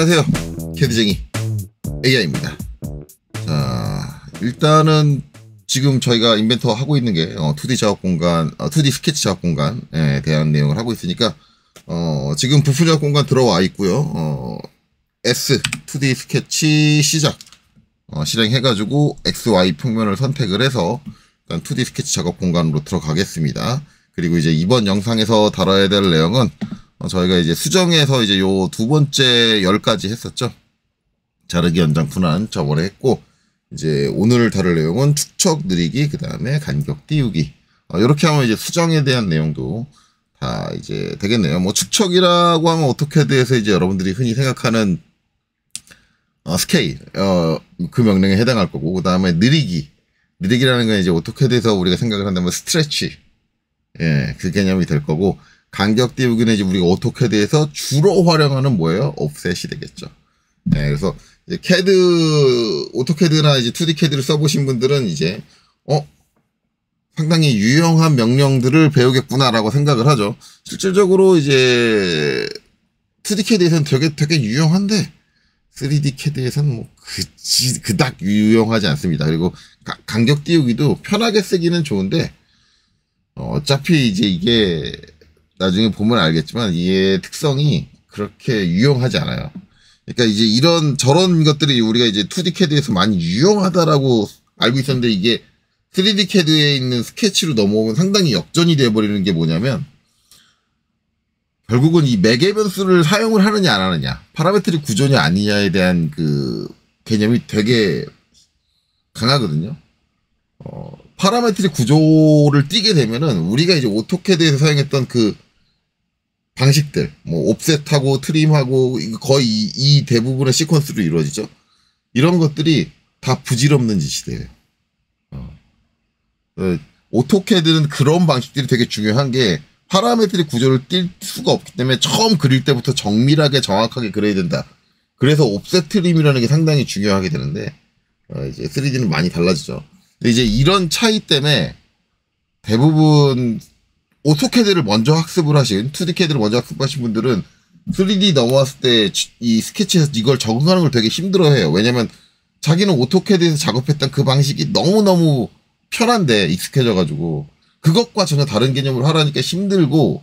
안녕하세요. 캐드쟁이 AI입니다. 자, 일단은 지금 저희가 인벤터 하고 있는 게 2D 작업 공간, 2D 스케치 작업 공간에 대한 내용을 하고 있으니까 지금 부품 작업 공간 들어와 있고요. S 2D 스케치 시작 실행해가지고 XY 평면을 선택을 해서 일단 2D 스케치 작업 공간으로 들어가겠습니다. 그리고 이제 이번 영상에서 다뤄야 될 내용은 저희가 이제 수정해서 이제 요 두 번째 10가지 했었죠. 자르기, 연장, 분할 저번에 했고, 이제 오늘 다룰 내용은 축척, 느리기, 그 다음에 간격 띄우기. 이렇게 하면 이제 수정에 대한 내용도 다 이제 되겠네요. 뭐 축척이라고 하면 오토캐드에서 이제 여러분들이 흔히 생각하는 스케일, 그 명령에 해당할 거고, 그 다음에 느리기라는 건 이제 오토캐드에서 우리가 생각을 한다면 스트레치, 예, 그 개념이 될 거고, 간격 띄우기는 이제 우리가 오토캐드에서 주로 활용하는 뭐예요? 옵셋이 되겠죠. 네, 그래서 이제 오토캐드나 이제 2D 캐드를 써보신 분들은 이제 상당히 유용한 명령들을 배우겠구나라고 생각을 하죠. 실질적으로 이제 2D 캐드에서는 되게 유용한데 3D 캐드에서는 뭐 그닥 유용하지 않습니다. 그리고 간격 띄우기도 편하게 쓰기는 좋은데 어차피 이제 이게 나중에 보면 알겠지만 이의 특성이 그렇게 유용하지 않아요. 그러니까 이제 저런 것들이 우리가 이제 2D 캐드에서 많이 유용하다라고 알고 있었는데 이게 3D 캐드에 있는 스케치로 넘어오면 상당히 역전이 되어버리는 게 뭐냐면 결국은 이 맥에변수를 사용을 하느냐 안 하느냐, 파라메트릭 구조냐 아니냐에 대한 그 개념이 되게 강하거든요. 파라메트릭 구조를 띄게 되면은 우리가 이제 오토캐드에서 사용했던 그 방식들, 뭐 옵셋하고 트림하고 거의 이 대부분의 시퀀스로 이루어지죠. 이런 것들이 다 부질없는 짓이 돼요. 오토캐드는 그런 방식들이 되게 중요한 게 파라메트릭 구조를 띌 수가 없기 때문에 처음 그릴 때부터 정밀하게 정확하게 그려야 된다. 그래서 옵셋 트림이라는 게 상당히 중요하게 되는데 이제 3D는 많이 달라지죠. 근데 이제 이런 차이 때문에 대부분 오토캐드를 먼저 학습을 하신, 2D 캐드를 먼저 학습하신 분들은 3D 넘어왔을 때 이 스케치에서 이걸 적응하는 걸 되게 힘들어해요. 왜냐면 자기는 오토캐드에서 작업했던 그 방식이 너무너무 편한데 익숙해져가지고 그것과 전혀 다른 개념을 하라니까 힘들고,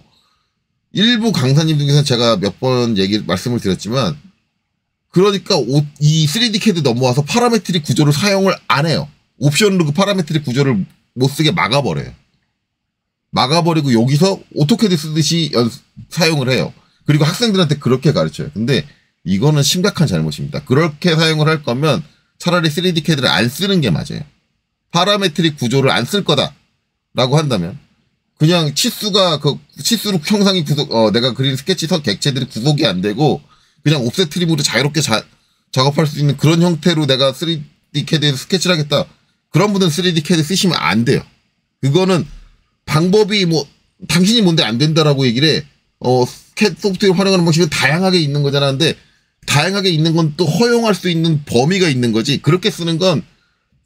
일부 강사님 중에서 제가 몇 번 말씀을 드렸지만 그러니까 이 3D 캐드 넘어와서 파라메트릭 구조를 사용을 안 해요. 옵션으로 그 파라메트릭 구조를 못 쓰게 막아버리고 여기서 오토캐드 쓰듯이 사용을 해요. 그리고 학생들한테 그렇게 가르쳐요. 근데 이거는 심각한 잘못입니다. 그렇게 사용을 할 거면 차라리 3D 캐드를 안 쓰는 게 맞아요. 파라메트릭 구조를 안 쓸 거다라고 한다면 그냥 치수로 형상이 내가 그린 스케치 객체들이 구속이 안 되고 그냥 옵셋 트림으로 자유롭게 작업할 수 있는 그런 형태로 내가 3D 캐드에서 스케치를 하겠다. 그런 분들은 3D 캐드 쓰시면 안 돼요. 그거는 방법이 당신이 뭔데 안 된다라고 얘기를 해. CAD 소프트웨어 활용하는 방식은 다양하게 있는 거잖아. 근데 다양하게 있는 건 또 허용할 수 있는 범위가 있는 거지. 그렇게 쓰는 건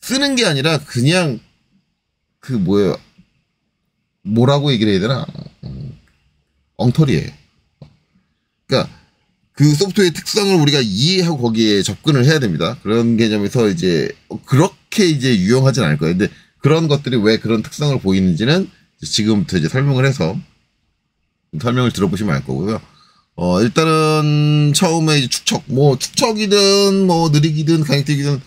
쓰는 게 아니라 그냥 뭐라고 얘기를 해야 되나? 엉터리예요. 그러니까 그 소프트웨어의 특성을 우리가 이해하고 거기에 접근을 해야 됩니다. 그런 개념에서 이제 그렇게 이제 유용하진 않을 거예요. 근데 그런 것들이 왜 그런 특성을 보이는지는 지금부터 이제 설명을 들어보시면 알 거고요. 일단은 처음에 이제 축척이든 느리기든 간격이든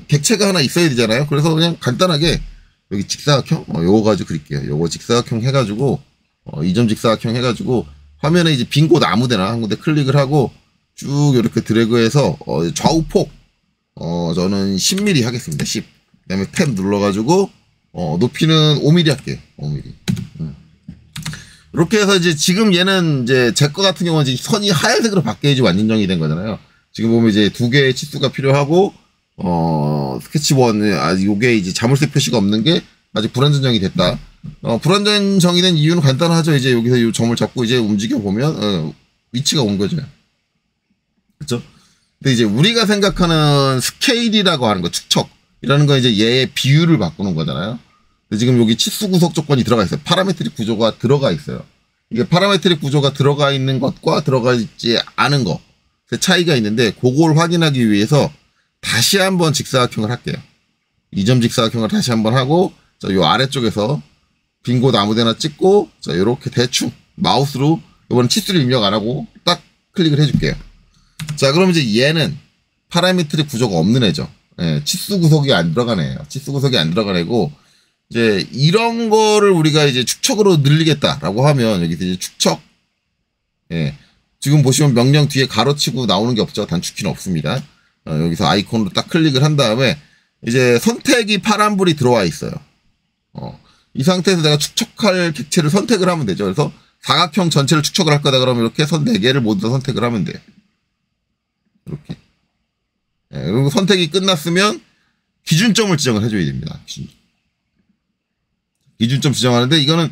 객체가 하나 있어야 되잖아요. 그래서 그냥 간단하게 여기 직사각형 요거 가지고 그릴게요. 요거 직사각형 해가지고 2점 직사각형 해가지고 화면에 이제 빈 곳 아무데나 한 군데 클릭을 하고 쭉 이렇게 드래그해서 좌우폭 저는 10mm 하겠습니다. 10. 그다음에 탭 눌러가지고 높이는 5mm 할게요. 5mm. 이렇게 해서 이제 지금 얘는 이제 제 거 같은 경우는 이제 선이 하얀색으로 바뀌어야지 완전정이 된 거잖아요. 지금 보면 이제 두 개의 치수가 필요하고 스케치 1 요게 이제 자물쇠 표시가 없는 게 아직 불완전정이 됐다. 불완전정이 된 이유는 간단하죠. 이제 여기서 이 점을 잡고 이제 움직여 보면 위치가 온 거죠. 그렇죠? 근데 이제 우리가 생각하는 스케일이라고 하는 거, 축척이라는 건 이제 얘의 비율을 바꾸는 거잖아요. 근데 지금 여기 치수 구속 조건이 들어가 있어요. 파라메트릭 구조가 들어가 있어요. 이게 파라메트릭 구조가 들어가 있는 것과 들어가 있지 않은 거. 차이가 있는데 그걸 확인하기 위해서 다시 한번 직사각형을 할게요. 2점 직사각형을 다시 한번 하고 자, 요 아래쪽에서 빈 곳 아무데나 찍고 자, 요렇게 대충 마우스로 이번엔 치수를 입력 안 하고 딱 클릭을 해줄게요. 자, 그럼 이제 얘는 파라미트리 구조가 없는 애죠. 예, 치수 구석이 안 들어간 애예요. 치수 구석이 안 들어간 애고 이제 이런 거를 우리가 이제 축척으로 늘리겠다라고 하면 여기서 이제 축척 예, 지금 보시면 명령 뒤에 가로치고 나오는 게 없죠. 단축키는 없습니다. 여기서 아이콘으로 딱 클릭을 한 다음에 이제 선택이 파란불이 들어와 있어요. 이 상태에서 내가 축척할 객체를 선택을 하면 되죠. 그래서 사각형 전체를 축척을 할 거다 그러면 이렇게 선 4개를 모두 다 선택을 하면 돼요. 이렇게. 예, 그리고 선택이 끝났으면 기준점을 지정을 해줘야 됩니다. 기준점 지정하는데 이거는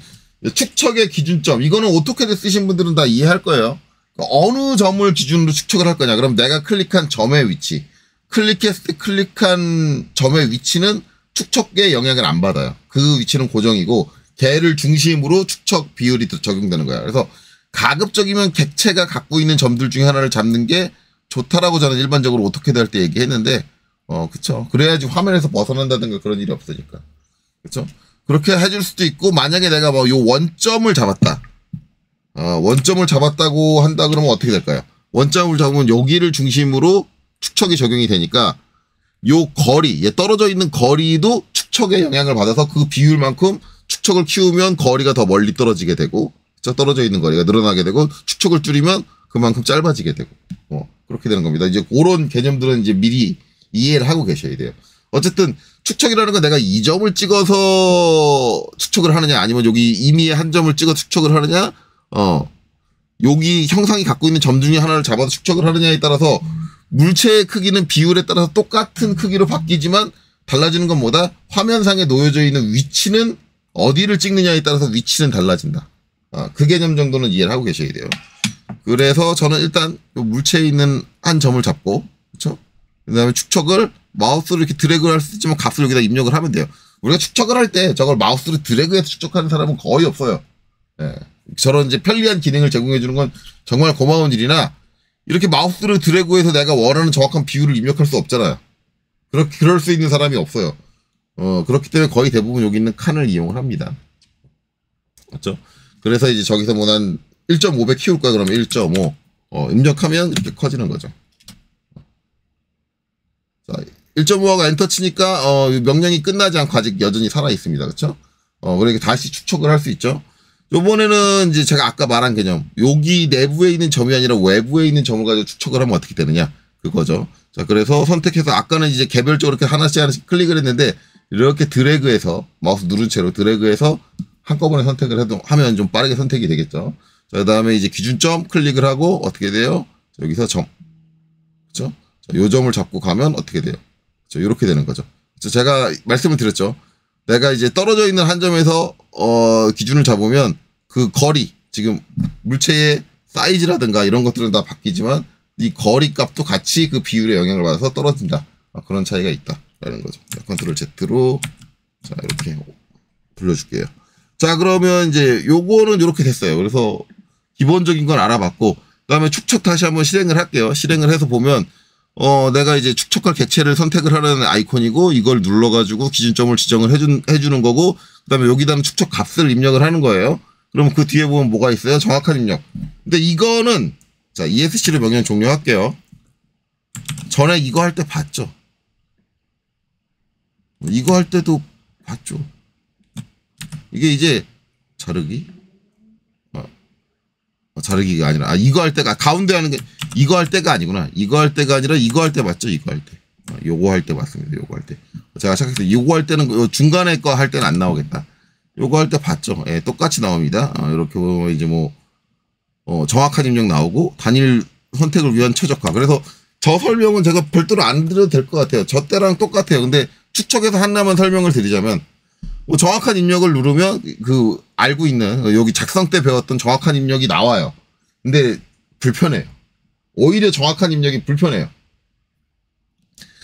축척의 기준점. 이거는 오토캐드 쓰신 분들은 다 이해할 거예요. 어느 점을 기준으로 축척을 할 거냐. 그럼 내가 클릭한 점의 위치. 클릭했을 때 클릭한 점의 위치는 축척에 영향을 안 받아요. 그 위치는 고정이고 걔를 중심으로 축척 비율이 적용되는 거야. 그래서 가급적이면 객체가 갖고 있는 점들 중에 하나를 잡는 게 좋다라고 저는 일반적으로 오토캐드 할 때 얘기했는데 그쵸. 그래야지 화면에서 벗어난다든가 그런 일이 없으니까. 그쵸. 그렇게 해줄 수도 있고 만약에 내가 뭐 요 원점을 잡았다. 원점을 잡았다고 한다 그러면 어떻게 될까요? 원점을 잡으면 여기를 중심으로 축척이 적용이 되니까 요 거리, 떨어져 있는 거리도 축척에 영향을 받아서 그 비율만큼 축척을 키우면 거리가 더 멀리 떨어지게 되고, 떨어져 있는 거리가 늘어나게 되고, 축척을 줄이면 그만큼 짧아지게 되고, 그렇게 되는 겁니다. 이제 그런 개념들은 이제 미리 이해를 하고 계셔야 돼요. 어쨌든 축척이라는 건 내가 이 점을 찍어서 축척을 하느냐, 아니면 여기 이미 한 점을 찍어 축척을 하느냐, 여기 형상이 갖고 있는 점 중에 하나를 잡아서 축척을 하느냐에 따라서 물체의 크기는 비율에 따라서 똑같은 크기로 바뀌지만 달라지는 건 뭐다? 화면상에 놓여져 있는 위치는 어디를 찍느냐에 따라서 위치는 달라진다. 그 개념 정도는 이해를 하고 계셔야 돼요. 그래서 저는 일단 물체에 있는 한 점을 잡고, 그렇죠? 그다음에 축척을 마우스로 이렇게 드래그를 할 수 있지만 값을 여기다 입력을 하면 돼요. 우리가 축척을 할 때 저걸 마우스로 드래그해서 축척하는 사람은 거의 없어요. 예. 저런 이제 편리한 기능을 제공해 주는 건 정말 고마운 일이나 이렇게 마우스를 드래그해서 내가 원하는 정확한 비율을 입력할 수 없잖아요. 그럴 수 있는 사람이 없어요. 그렇기 때문에 거의 대부분 여기 있는 칸을 이용을 합니다. 맞죠? 그래서 이제 저기서 뭐 난 1.5배 키울 거야 그러면 1.5 입력하면 이렇게 커지는 거죠. 자, 1.5하고 엔터 치니까 명령이 끝나지 않고 아직 여전히 살아 있습니다. 그렇죠? 그러니까 다시 축척을 할 수 있죠. 요번에는 이제 제가 아까 말한 개념, 여기 내부에 있는 점이 아니라 외부에 있는 점을 가지고 축척을 하면 어떻게 되느냐, 그거죠. 자, 그래서 선택해서 아까는 이제 개별적으로 이렇게 하나씩 클릭을 했는데 이렇게 드래그해서 마우스 누른 채로 드래그해서 한꺼번에 선택을 하면 좀 빠르게 선택이 되겠죠. 자, 그다음에 이제 기준점 클릭을 하고 어떻게 돼요? 여기서 점, 그렇죠? 자, 요 점을 잡고 가면 어떻게 돼요? 자, 이렇게 되는 거죠. 자, 제가 말씀을 드렸죠. 내가 이제 떨어져 있는 한 점에서 기준을 잡으면 그 거리, 지금 물체의 사이즈라든가 이런 것들은 다 바뀌지만 이 거리 값도 같이 그 비율에 영향을 받아서 떨어진다. 그런 차이가 있다라는 거죠. 컨트롤 Z로 자, 이렇게 불러줄게요. 자, 그러면 이제 요거는 이렇게 됐어요. 그래서 기본적인 건 알아봤고, 그다음에 축척 다시 한번 실행을 할게요. 실행을 해서 보면 내가 이제 축척할 객체를 선택을 하는 아이콘이고, 이걸 눌러가지고 기준점을 지정을 해주는 거고, 그 다음에 여기다는 축척 값을 입력을 하는 거예요. 그러면 그 뒤에 보면 뭐가 있어요? 정확한 입력. 근데 이거는, 자, ESC를 명령 종료할게요. 전에 이거 할 때 봤죠? 이거 할 때도 봤죠? 이게 이제, 자르기? 자르기가 아니라, 이거 할 때가, 가운데 하는 게, 이거 할 때가 아니구나. 이거 할 때가 아니라, 이거 할 때 맞죠? 이거 할 때. 요거 할 때 맞습니다. 요거 할 때. 제가 생각했어요. 요거 할 때는, 중간에 거 할 때는 안 나오겠다. 요거 할 때 봤죠? 예, 똑같이 나옵니다. 이렇게 보면 이제 뭐, 정확한 입력 나오고, 단일 선택을 위한 최적화. 그래서 저 설명은 제가 별도로 안 드려도 될 것 같아요. 저 때랑 똑같아요. 근데 축척에서 하나만 설명을 드리자면, 뭐 정확한 입력을 누르면 알고 있는 여기 작성 때 배웠던 정확한 입력이 나와요. 근데 불편해요. 오히려 정확한 입력이 불편해요.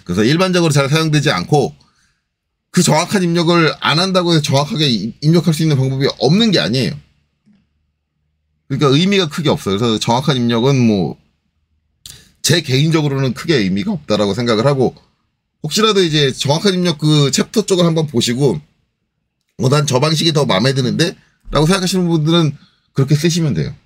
그래서 일반적으로 잘 사용되지 않고 그 정확한 입력을 안 한다고 해서 정확하게 입력할 수 있는 방법이 없는 게 아니에요. 그러니까 의미가 크게 없어요. 그래서 정확한 입력은 뭐 제 개인적으로는 크게 의미가 없다라고 생각을 하고, 혹시라도 이제 정확한 입력 그 챕터 쪽을 한번 보시고, 난 저 방식이 더 마음에 드는데? 라고 생각하시는 분들은 그렇게 쓰시면 돼요.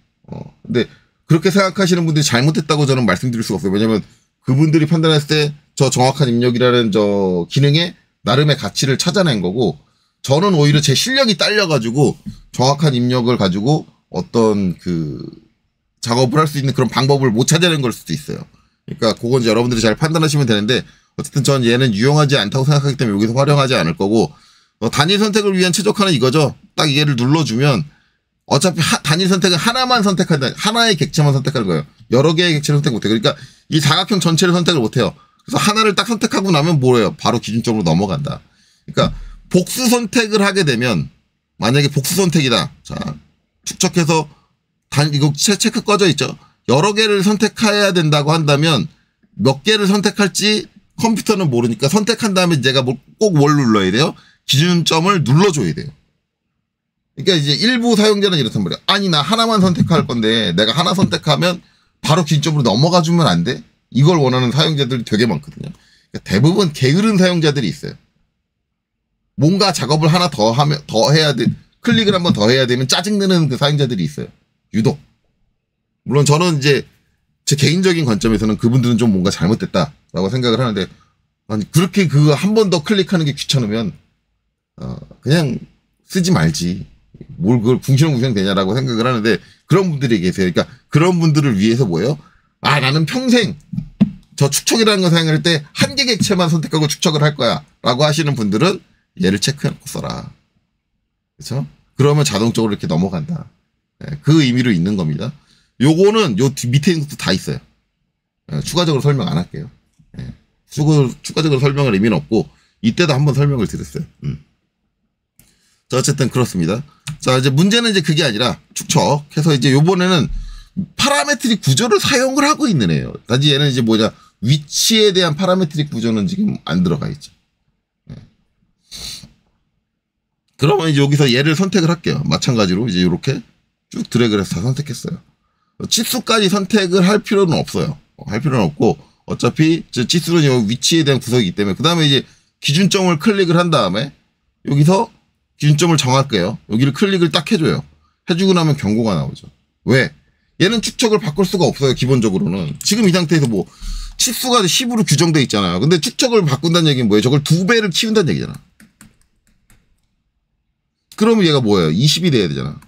근데 그렇게 생각하시는 분들이 잘못했다고 저는 말씀드릴 수가 없어요. 왜냐면 그분들이 판단했을 때 저 정확한 입력이라는 저 기능에 나름의 가치를 찾아낸 거고, 저는 오히려 제 실력이 딸려가지고 정확한 입력을 가지고 어떤 그 작업을 할 수 있는 그런 방법을 못 찾아낸 걸 수도 있어요. 그러니까 그건 이제 여러분들이 잘 판단하시면 되는데, 어쨌든 전 얘는 유용하지 않다고 생각하기 때문에 여기서 활용하지 않을 거고, 단일 선택을 위한 최적화는 이거죠. 딱 얘를 눌러주면 어차피 단일 선택은 하나만 선택한다. 하나의 객체만 선택하는 거예요. 여러 개의 객체를 선택 못해요. 그러니까 이 사각형 전체를 선택을 못해요. 그래서 하나를 딱 선택하고 나면 뭐예요? 바로 기준점으로 넘어간다. 그러니까 복수 선택을 하게 되면, 만약에 복수 선택이다. 자, 축척해서 이거 체크 꺼져 있죠. 여러 개를 선택해야 된다고 한다면 몇 개를 선택할지 컴퓨터는 모르니까 선택한 다음에 내가 꼭 뭘 눌러야 돼요? 기준점을 눌러줘야 돼요. 그러니까 이제 일부 사용자는 이렇단 말이야. 아니, 나 하나만 선택할 건데 내가 하나 선택하면 바로 기준점으로 넘어가 주면 안 돼? 이걸 원하는 사용자들이 되게 많거든요. 그러니까 대부분 게으른 사용자들이 있어요. 뭔가 작업을 하나 더 해야 돼. 클릭을 한번 더 해야 되면 짜증내는 그 사용자들이 있어요. 유독. 물론 저는 이제 제 개인적인 관점에서는 그분들은 좀 뭔가 잘못됐다라고 생각을 하는데, 아니, 그렇게 그거 한 번 더 클릭하는 게 귀찮으면 그냥 쓰지 말지. 뭘 그걸 궁시렁궁시렁 되냐라고 생각을 하는데, 그런 분들이 계세요. 그러니까 그런 분들을 위해서 뭐예요? 나는 평생 저 축척이라는 거 사용할 때 한 개 객체만 선택하고 축척을 할 거야 라고 하시는 분들은 얘를 체크해놓고 써라. 그렇죠? 그러면 자동적으로 이렇게 넘어간다. 네, 그 의미로 있는 겁니다. 요거는 요 밑에 있는 것도 다 있어요. 추가적으로 설명 안 할게요. 추가적으로 설명할 의미는 없고, 이때도 한번 설명을 드렸어요. 자, 어쨌든 그렇습니다. 자, 이제 문제는 이제 그게 아니라 축척해서 이제 요번에는 파라메트릭 구조를 사용을 하고 있는 애예요. 단지 얘는 이제 위치에 대한 파라메트릭 구조는 지금 안 들어가 있죠. 그러면 이제 여기서 얘를 선택을 할게요. 마찬가지로 이제 이렇게 쭉 드래그를 해서 다 선택했어요. 치수까지 선택을 할 필요는 없어요. 할 필요는 없고, 어차피 치수는 요 위치에 대한 구석이기 때문에, 그 다음에 이제 기준점을 클릭을 한 다음에 여기서 기준점을 정할게요. 여기를 클릭을 딱 해줘요. 해주고 나면 경고가 나오죠. 왜? 얘는 축척을 바꿀 수가 없어요. 기본적으로는. 지금 이 상태에서 치수가 10으로 규정돼 있잖아요. 근데 축척을 바꾼다는 얘기는 뭐예요? 저걸 2배를 키운다는 얘기잖아. 그러면 얘가 뭐예요? 20이 돼야 되잖아.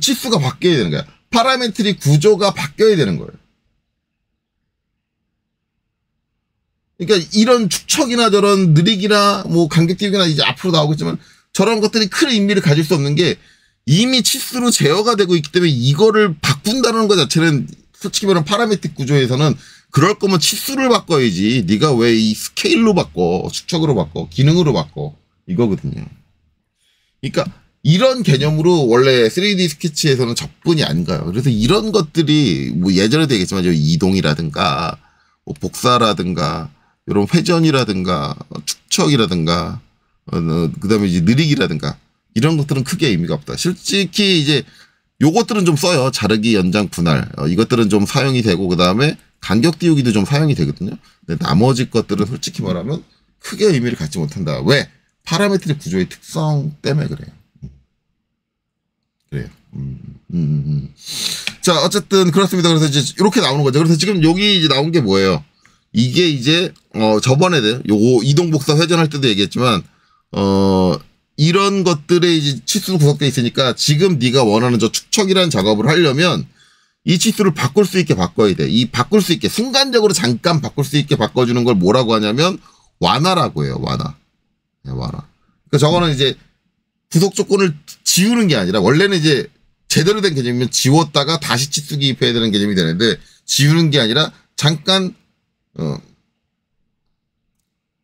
치수가 바뀌어야 되는 거야. 파라메트릭 구조가 바뀌어야 되는 거예요. 그러니까 이런 축척이나 저런 느리기나 간격 띄우기나 이제 앞으로 나오겠지만, 저런 것들이 큰 의미를 가질 수 없는 게, 이미 치수로 제어가 되고 있기 때문에 이거를 바꾼다는 것 자체는 솔직히 말하면 파라메트릭 구조에서는 그럴 거면 치수를 바꿔야지. 네가 왜 이 스케일로 바꿔, 축척으로 바꿔, 기능으로 바꿔, 이거거든요. 그러니까 이런 개념으로 원래 3D 스케치에서는 접근이 안 가요. 그래서 이런 것들이 예전에도 얘기했지만 이동이라든가 복사라든가 이런 회전이라든가 축척이라든가 그다음에 이제 느리기라든가 이런 것들은 크게 의미가 없다. 솔직히 이제 요것들은 좀 써요. 자르기, 연장, 분할. 이것들은 좀 사용이 되고, 그다음에 간격 띄우기도 좀 사용이 되거든요. 근데 나머지 것들은 솔직히 말하면 크게 의미를 갖지 못한다. 왜? 파라메트릭 구조의 특성 때문에 그래요. 그래요. 자, 어쨌든 그렇습니다. 그래서 이제 이렇게 나오는 거죠. 그래서 지금 여기 이제 나온 게 뭐예요? 이게 이제 저번에 요거 이동 복사 회전할 때도 얘기했지만 이런 것들에 이제 치수로 구성되어 있으니까 지금 네가 원하는 저 축척이라는 작업을 하려면 이 치수를 바꿀 수 있게 바꿔야 돼. 이 바꿀 수 있게 순간적으로 잠깐 바꿀 수 있게 바꿔주는 걸 뭐라고 하냐면 완화라고 해요. 완화. 네, 완화. 그러니까 저거는 이제 부속 조건을 지우는 게 아니라, 원래는 이제 제대로 된 개념이면 지웠다가 다시 치수 기입해야 되는 개념이 되는데, 지우는 게 아니라 잠깐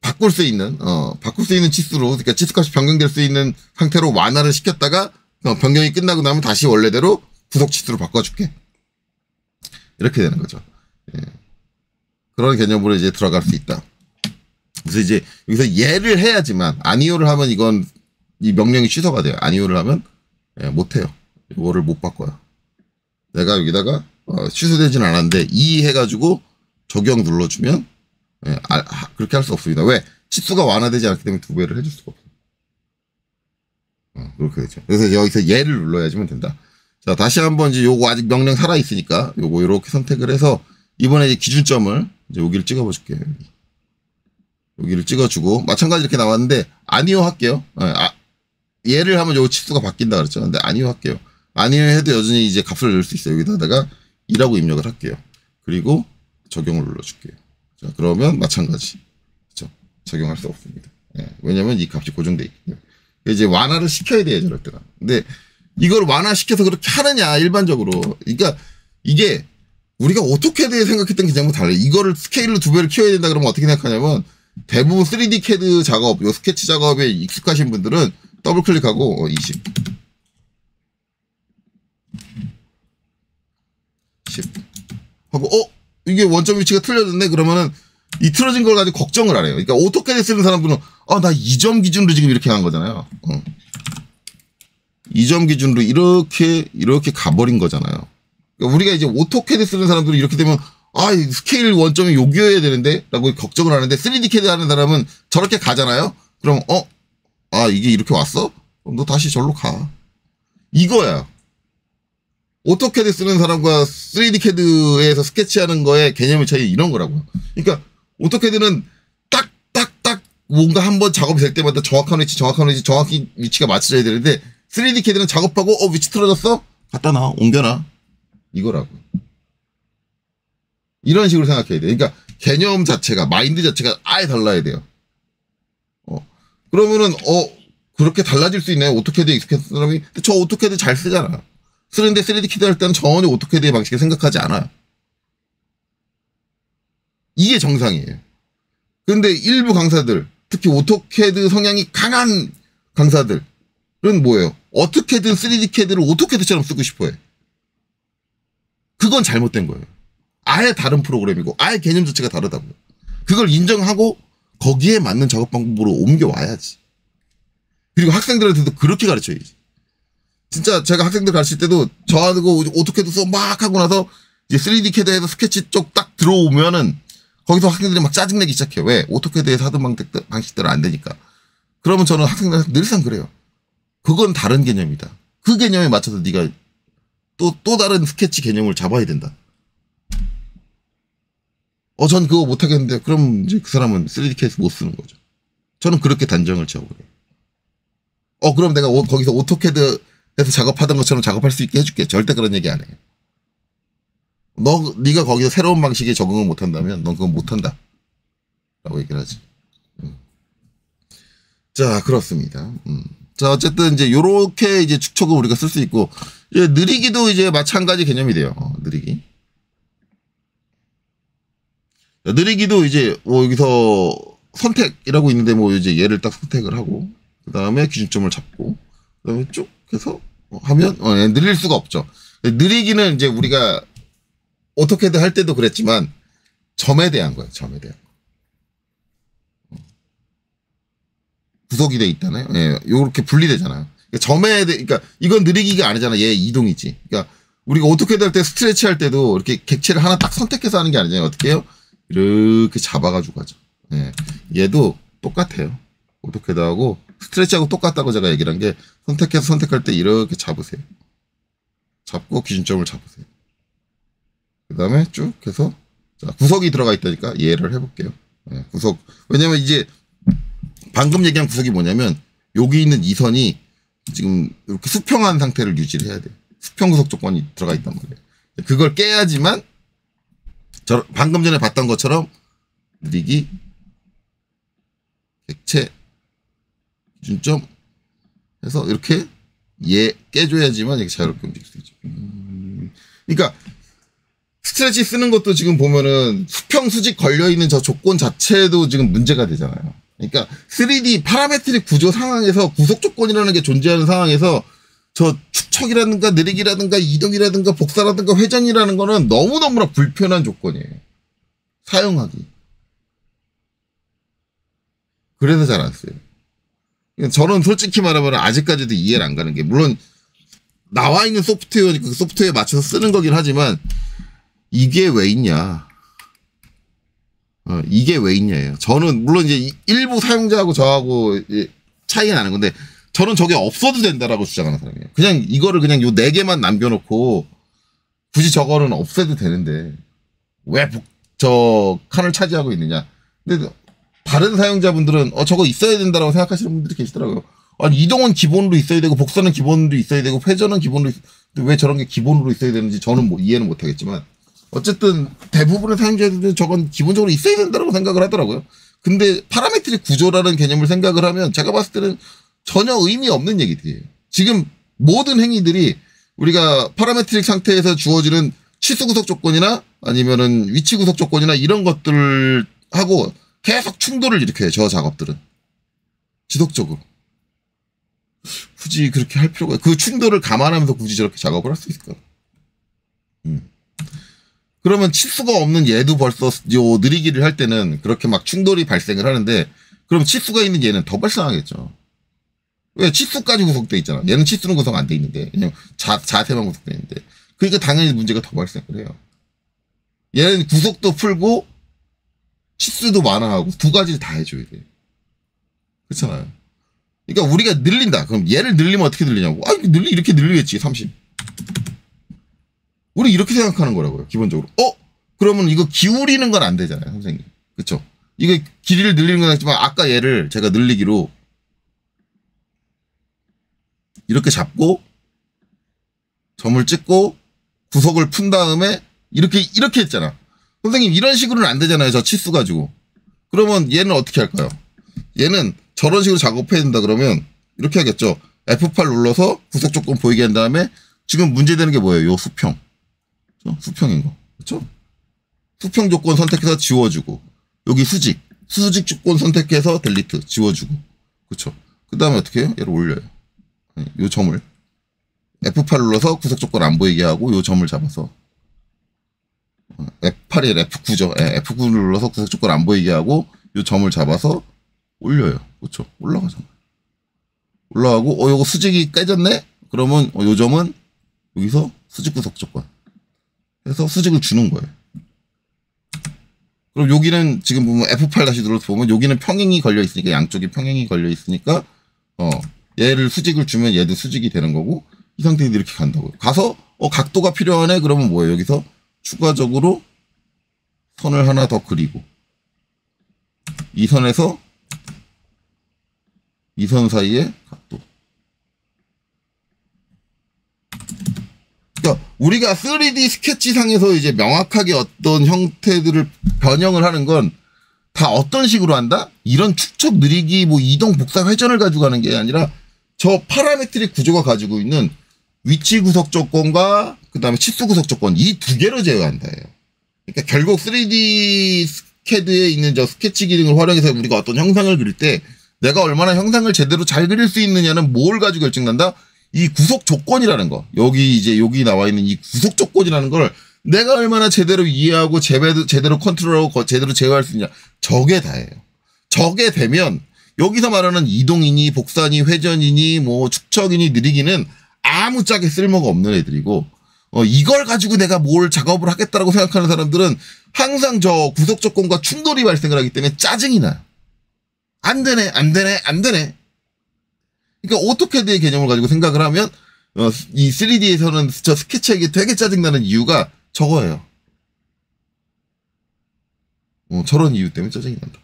바꿀 수 있는 치수로, 그러니까 치수값이 변경될 수 있는 상태로 완화를 시켰다가 변경이 끝나고 나면 다시 원래대로 부속 치수로 바꿔줄게. 이렇게 되는 거죠. 예. 그런 개념으로 이제 들어갈 수 있다. 그래서 이제 여기서 예를 해야지만, 아니오를 하면 이건 이 명령이 취소가 돼요. 아니오를 하면 못해요. 이거를 못 바꿔요. 내가 여기다가 취소되진 않았는데 이 해가지고 적용 눌러주면 그렇게 할 수 없습니다. 왜? 치수가 완화되지 않기 때문에 2배를 해줄 수가 없어요. 그렇게 되죠. 그래서 여기서 얘를 눌러야지만 된다. 자, 다시 한번 이제 요거 아직 명령 살아있으니까 요거 이렇게 선택을 해서 이번에 이제 기준점을 이제 여기를 찍어볼게요. 여기를 찍어주고 마찬가지 이렇게 나왔는데 아니요 할게요. 얘를 하면 요 치수가 바뀐다 그랬죠. 근데 아니요 할게요. 아니요 해도 여전히 이제 값을 넣을 수 있어요. 여기다가 2라고 입력을 할게요. 그리고 적용을 눌러줄게요. 자, 그러면 마찬가지. 그렇죠? 적용할 수 없습니다. 왜냐면 이 값이 고정돼 있기 때문에. 이제 완화를 시켜야 돼요, 저럴 때가. 근데 이걸 완화시켜서 그렇게 하느냐, 일반적으로. 그러니까 이게 우리가 오토캐드에 생각했던 개념과 달라요. 이거를 스케일로 2배를 키워야 된다 그러면 어떻게 생각하냐면 대부분 3D 캐드 작업, 요 스케치 작업에 익숙하신 분들은 더블 클릭하고 20. 10. 하고 이게 원점 위치가 틀려졌네 그러면은 이 틀어진 걸 가지고 걱정을 안 해요. 그러니까 오토캐드 쓰는 사람들은 나 이 점 기준으로 지금 이렇게 한 거잖아요. 이 점 기준으로 이렇게 가버린 거잖아요. 그러니까 우리가 이제 오토캐드 쓰는 사람들은 이렇게 되면 이 스케일 원점이 여기여야 되는데 라고 걱정을 하는데 3D 캐드 하는 사람은 저렇게 가잖아요. 그럼 이게 이렇게 왔어? 그럼 너 다시 절로 가. 이거야. 오토캐드 쓰는 사람과 3D 캐드에서 스케치하는 거의 개념의 차이 이런 거라고요. 그러니까 오토캐드는 딱 뭔가 한번 작업이 될 때마다 정확한 위치 정확히 위치가 맞춰져야 되는데 3D 캐드는 작업하고 위치 틀어졌어? 갖다 놔. 옮겨놔. 이거라고. 이런 식으로 생각해야 돼. 그러니까 개념 자체가 마인드 자체가 아예 달라야 돼요. 그러면은 그렇게 달라질 수 있나요? 오토캐드에 익숙한 사람이 저 오토캐드 잘 쓰잖아. 쓰는데 3D 캐드 할 때는 전혀 오토캐드의 방식을 생각하지 않아요. 이게 정상이에요. 근데 일부 강사들, 특히 오토캐드 성향이 강한 강사들은 뭐예요? 어떻게든 3D 캐드를 오토캐드처럼 쓰고 싶어해. 그건 잘못된 거예요. 아예 다른 프로그램이고 아예 개념 자체가 다르다고요. 그걸 인정하고 거기에 맞는 작업 방법으로 옮겨와야지. 그리고 학생들한테도 그렇게 가르쳐야지. 진짜 제가 학생들 가르칠 때도 저하고 오토캐드 써 막 하고 나서 이제 3D 캐드에서 스케치 쪽 딱 들어오면은 거기서 학생들이 막 짜증내기 시작해요. 왜? 오토캐드에서 하던 방식대로 안 되니까. 그러면 저는 학생들한테 늘상 그래요. 그건 다른 개념이다. 그 개념에 맞춰서 네가 또 다른 스케치 개념을 잡아야 된다. 전 그거 못하겠는데 그럼 이제 그 사람은 3D 캐드 못 쓰는 거죠. 저는 그렇게 단정을 지어고 그래요. 그럼 내가 거기서 오토캐드에서 작업하던 것처럼 작업할 수 있게 해줄게. 절대 그런 얘기 안 해요. 네가 거기서 새로운 방식에 적응을 못한다면 넌 그건 못한다. 라고 얘기를 하지. 자, 그렇습니다. 자, 어쨌든 이제 요렇게 이제 축척을 우리가 쓸 수 있고, 이제 느리기도 이제 마찬가지 개념이 돼요. 느리기. 느리기도 이제 여기서 선택이라고 있는데 이제 얘를 딱 선택을 하고, 그 다음에 기준점을 잡고, 그 다음에 쭉 해서 하면 느릴 수가 없죠. 느리기는 이제 우리가 오토캐드 할 때도 그랬지만 점에 대한 거예요. 점에 대한 거. 구속이 돼 있잖아요. 요렇게 분리되잖아요. 그러니까 이건 느리기가 아니잖아. 얘 이동이지. 그러니까 우리가 오토캐드 할 때 스트레치 할 때도 이렇게 객체를 하나 딱 선택해서 하는 게 아니잖아요. 어떻게 해요? 이렇게 잡아가지고 가죠. 얘도 똑같아요. 오토캐드하고 스트레치하고 똑같다고 제가 얘기를 한 게 선택해서 선택할 때 이렇게 잡으세요. 잡고 기준점을 잡으세요. 그 다음에 쭉 해서 자, 구석이 들어가 있다니까 얘를 해볼게요. 구석. 왜냐면 이제 방금 얘기한 구석이 뭐냐면 여기 있는 이 선이 지금 이렇게 수평한 상태를 유지를 해야 돼요. 수평 구석 조건이 들어가 있단 말이에요. 그걸 깨야지만 방금 전에 봤던 것처럼 느리기 객체 기준점 해서 이렇게 깨줘야지만 이렇게 자유롭게 움직일 수 있죠. 그러니까 스트레치 쓰는 것도 지금 보면은 수평 수직 걸려있는 저 조건 자체도 지금 문제가 되잖아요. 그러니까 3D 파라메트릭 구조 상황에서 구속 조건이라는 게 존재하는 상황에서 저 축척이라든가 느리기라든가 이동이라든가 복사라든가 회전이라는 거는 너무너무나 불편한 조건이에요. 사용하기. 그래서 잘 안 써요. 저는 솔직히 말하면 아직까지도 이해를 안 가는 게 물론 나와 있는 소프트웨어니까 그 소프트웨어에 맞춰서 쓰는 거긴 하지만 이게 왜 있냐. 이게 왜 있냐예요. 저는 물론 이제 일부 사용자하고 저하고 차이가 나는 건데 저는 저게 없어도 된다라고 주장하는 사람이에요. 그냥 이거를 그냥 요 4개만 남겨놓고 굳이 저거는 없애도 되는데 왜 저 칸을 차지하고 있느냐. 근데 다른 사용자분들은 저거 있어야 된다라고 생각하시는 분들이 계시더라고요. 아니 이동은 기본으로 있어야 되고 복사는 기본으로 있어야 되고 회전은 기본으로 왜 저런 게 기본으로 있어야 되는지 저는 뭐 이해는 못하겠지만 어쨌든 대부분의 사용자들은 저건 기본적으로 있어야 된다고 생각을 하더라고요. 근데 파라메트릭 구조라는 개념을 생각을 하면 제가 봤을 때는 전혀 의미 없는 얘기들이에요. 지금 모든 행위들이 우리가 파라메트릭 상태에서 주어지는 치수 구석 조건이나 아니면은 위치 구석 조건이나 이런 것들하고 계속 충돌을 일으켜요. 저 작업들은. 지속적으로. 굳이 그렇게 할 필요가, 그 충돌을 감안하면서 굳이 저렇게 작업을 할 수 있을까? 그러면 치수가 없는 얘도 벌써 요 느리기를 할 때는 그렇게 막 충돌이 발생을 하는데, 그럼 치수가 있는 얘는 더 발생하겠죠. 왜? 치수까지 구성되어 있잖아. 얘는 치수는 구성 안 돼 있는데, 그냥 자세만 구성되어 있는데. 그러니까 당연히 문제가 더 발생을 해요. 얘는 구속도 풀고, 치수도 완화하고, 두 가지를 다 해줘야 돼. 그렇잖아요. 그러니까 우리가 늘린다. 그럼 얘를 늘리면 어떻게 늘리냐고. 이렇게 늘리겠지, 30. 우리 이렇게 생각하는 거라고요, 기본적으로. 그러면 이거 기울이는 건 안 되잖아요, 선생님. 그쵸? 이거 길이를 늘리는 건 아니지만, 아까 얘를 제가 늘리기로, 이렇게 잡고, 점을 찍고, 구석을 푼 다음에, 이렇게 했잖아. 선생님, 이런 식으로는 안 되잖아요, 저 치수 가지고. 그러면 얘는 어떻게 할까요? 얘는 저런 식으로 작업해야 된다 그러면 이렇게 하겠죠. F8 눌러서 구석 조건 보이게 한 다음에 지금 문제되는 게 뭐예요? 요 수평. 수평인 거. 그렇죠? 수평 조건 선택해서 지워주고 여기 수직 조건 선택해서 델리트 지워주고 그렇죠? 그 다음에 어떻게 해요? 얘를 올려요. 요 점을 F8 눌러서 구석 조건 안 보이게 하고 요 점을 잡아서 F8이 F9죠. F9 눌러서 구석 조건 안 보이게 하고 요 점을 잡아서 올려요. 그렇죠? 올라가잖아. 올라가고 요거 수직이 깨졌네? 그러면 요 점은 여기서 수직 구석 조건 해서 수직을 주는 거예요. 그럼 여기는 지금 보면 F8 다시 눌러서 보면 여기는 평행이 걸려 있으니까 양쪽이 평행이 걸려 있으니까 얘를 수직을 주면 얘도 수직이 되는 거고 이 상태에서 이렇게 간다고요. 가서 각도가 필요하네? 그러면 뭐예요? 여기서 추가적으로 선을 하나 더 그리고 이 선에서 이 선 사이의 각도. 그러니까 우리가 3D 스케치상에서 이제 명확하게 어떤 형태들을 변형을 하는 건 다 어떤 식으로 한다? 이런 축척 느리기 뭐 이동 복사 회전을 가지고 가는 게 아니라 저 파라메트릭 구조가 가지고 있는 위치 구석 조건과 그다음에 치수 구석 조건 이 두 개로 제어한다예요. 그러니까 결국 3D CAD에 있는 저 스케치 기능을 활용해서 우리가 어떤 형상을 그릴 때 내가 얼마나 형상을 제대로 잘 그릴 수 있느냐는 뭘 가지고 결정난다? 이 구속 조건이라는 거. 여기 나와 있는 이 구속 조건이라는 걸 내가 얼마나 제대로 이해하고 제대로 컨트롤하고 제대로 제어할 수 있냐. 저게 다예요. 저게 되면 여기서 말하는 이동이니 복사니 회전이니 뭐 축척이니 느리기는 아무짝에 쓸모가 없는 애들이고 이걸 가지고 내가 뭘 작업을 하겠다라고 생각하는 사람들은 항상 저 구속 조건과 충돌이 발생을 하기 때문에 짜증이 나요. 안 되네. 그러니까 오토캐드의 개념을 가지고 생각을 하면 이 3D에서는 저 스케치하기 되게 짜증나는 이유가 저거예요. 저런 이유 때문에 짜증이 난다.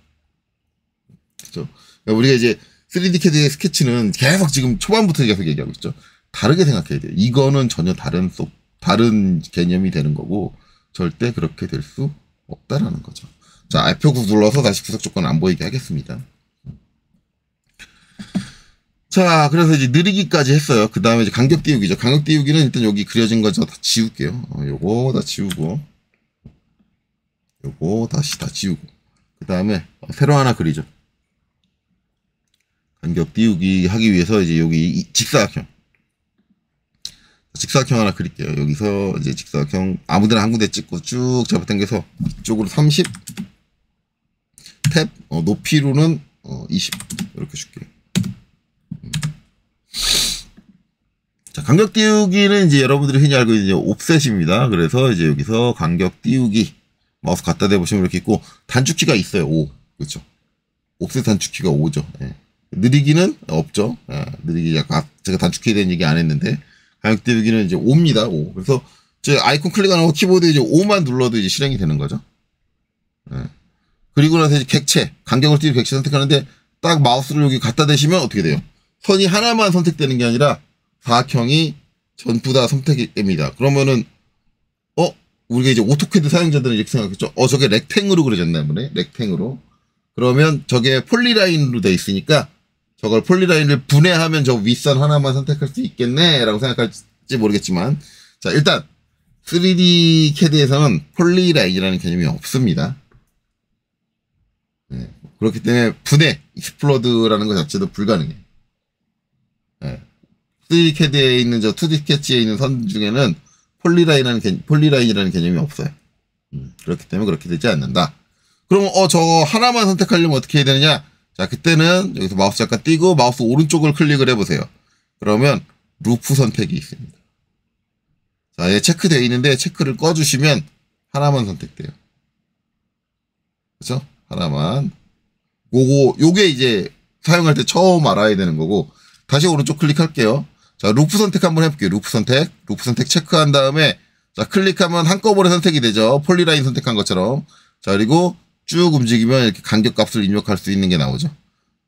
그렇죠? 그러니까 우리가 이제 3D 캐드의 스케치는 계속 지금 초반부터 계속 얘기하고 있죠. 다르게 생각해야 돼요. 이거는 전혀 다른 개념이 되는 거고 절대 그렇게 될 수 없다라는 거죠. 자, F9 눌러서 다시 구석 조건 안 보이게 하겠습니다. 자, 그래서 이제 느리기까지 했어요. 그 다음에 이제 간격 띄우기죠. 간격 띄우기는 일단 여기 그려진 거 다 지울게요. 요거 다 지우고, 요거 다시 다 지우고, 그 다음에 새로 하나 그리죠. 간격 띄우기 하기 위해서 이제 여기 직사각형 하나 그릴게요. 여기서 이제 직사각형 아무데나 한 군데 찍고 쭉 잡아당겨서 이쪽으로 30, 탭, 높이로는 20 이렇게 줄게요. 자, 간격 띄우기는 이제 여러분들이 흔히 알고 있는 옵셋입니다. 그래서 이제 여기서 간격 띄우기 마우스 갖다 대보시면 이렇게 있고, 단축키가 있어요. 5. 그렇죠. 옵셋 단축키가 5죠. 예. 느리기는 없죠. 예. 느리기 약간 제가 단축키에 대한 얘기 안 했는데, 간격 띄우기는 이제 5입니다. 5. 그래서 제 아이콘 클릭 안 하고 키보드에 이제 5만 눌러도 이제 실행이 되는 거죠. 예. 그리고 나서 이제 객체, 간격을 띄우고 객체 선택하는데, 딱 마우스를 여기 갖다 대시면 어떻게 돼요? 선이 하나만 선택되는 게 아니라 사각형이 전부 다 선택됩니다. 그러면은 우리가 이제 오토캐드 사용자들은 이렇게 생각했죠. 저게 렉탱으로 그려졌나 보네. 렉탱으로. 그러면 저게 폴리라인으로 돼 있으니까 저걸 폴리라인을 분해하면 저 윗선 하나만 선택할 수 있겠네 라고 생각할지 모르겠지만, 자, 일단 3D 캐드에서는 폴리라인이라는 개념이 없습니다. 네. 그렇기 때문에 분해, 익스플로드라는 것 자체도 불가능해요. 네. 3D 캐드에 있는 저 2D 스케치에 있는 선 중에는 폴리라인이라는 개념이 없어요. 그렇기 때문에 그렇게 되지 않는다. 그러면 저거 하나만 선택하려면 어떻게 해야 되느냐? 자, 그때는 여기서 마우스 잠깐 띄고 마우스 오른쪽을 클릭을 해보세요. 그러면 루프 선택이 있습니다. 자, 얘 체크되어 있는데 체크를 꺼주시면 하나만 선택돼요. 그렇죠? 하나만. 요게 이제 사용할 때 처음 알아야 되는 거고, 다시 오른쪽 클릭할게요. 자, 루프 선택 한번 해볼게요. 루프 선택 체크한 다음에, 자, 클릭하면 한꺼번에 선택이 되죠. 폴리라인 선택한 것처럼. 자, 그리고 쭉 움직이면 이렇게 간격 값을 입력할 수 있는 게 나오죠.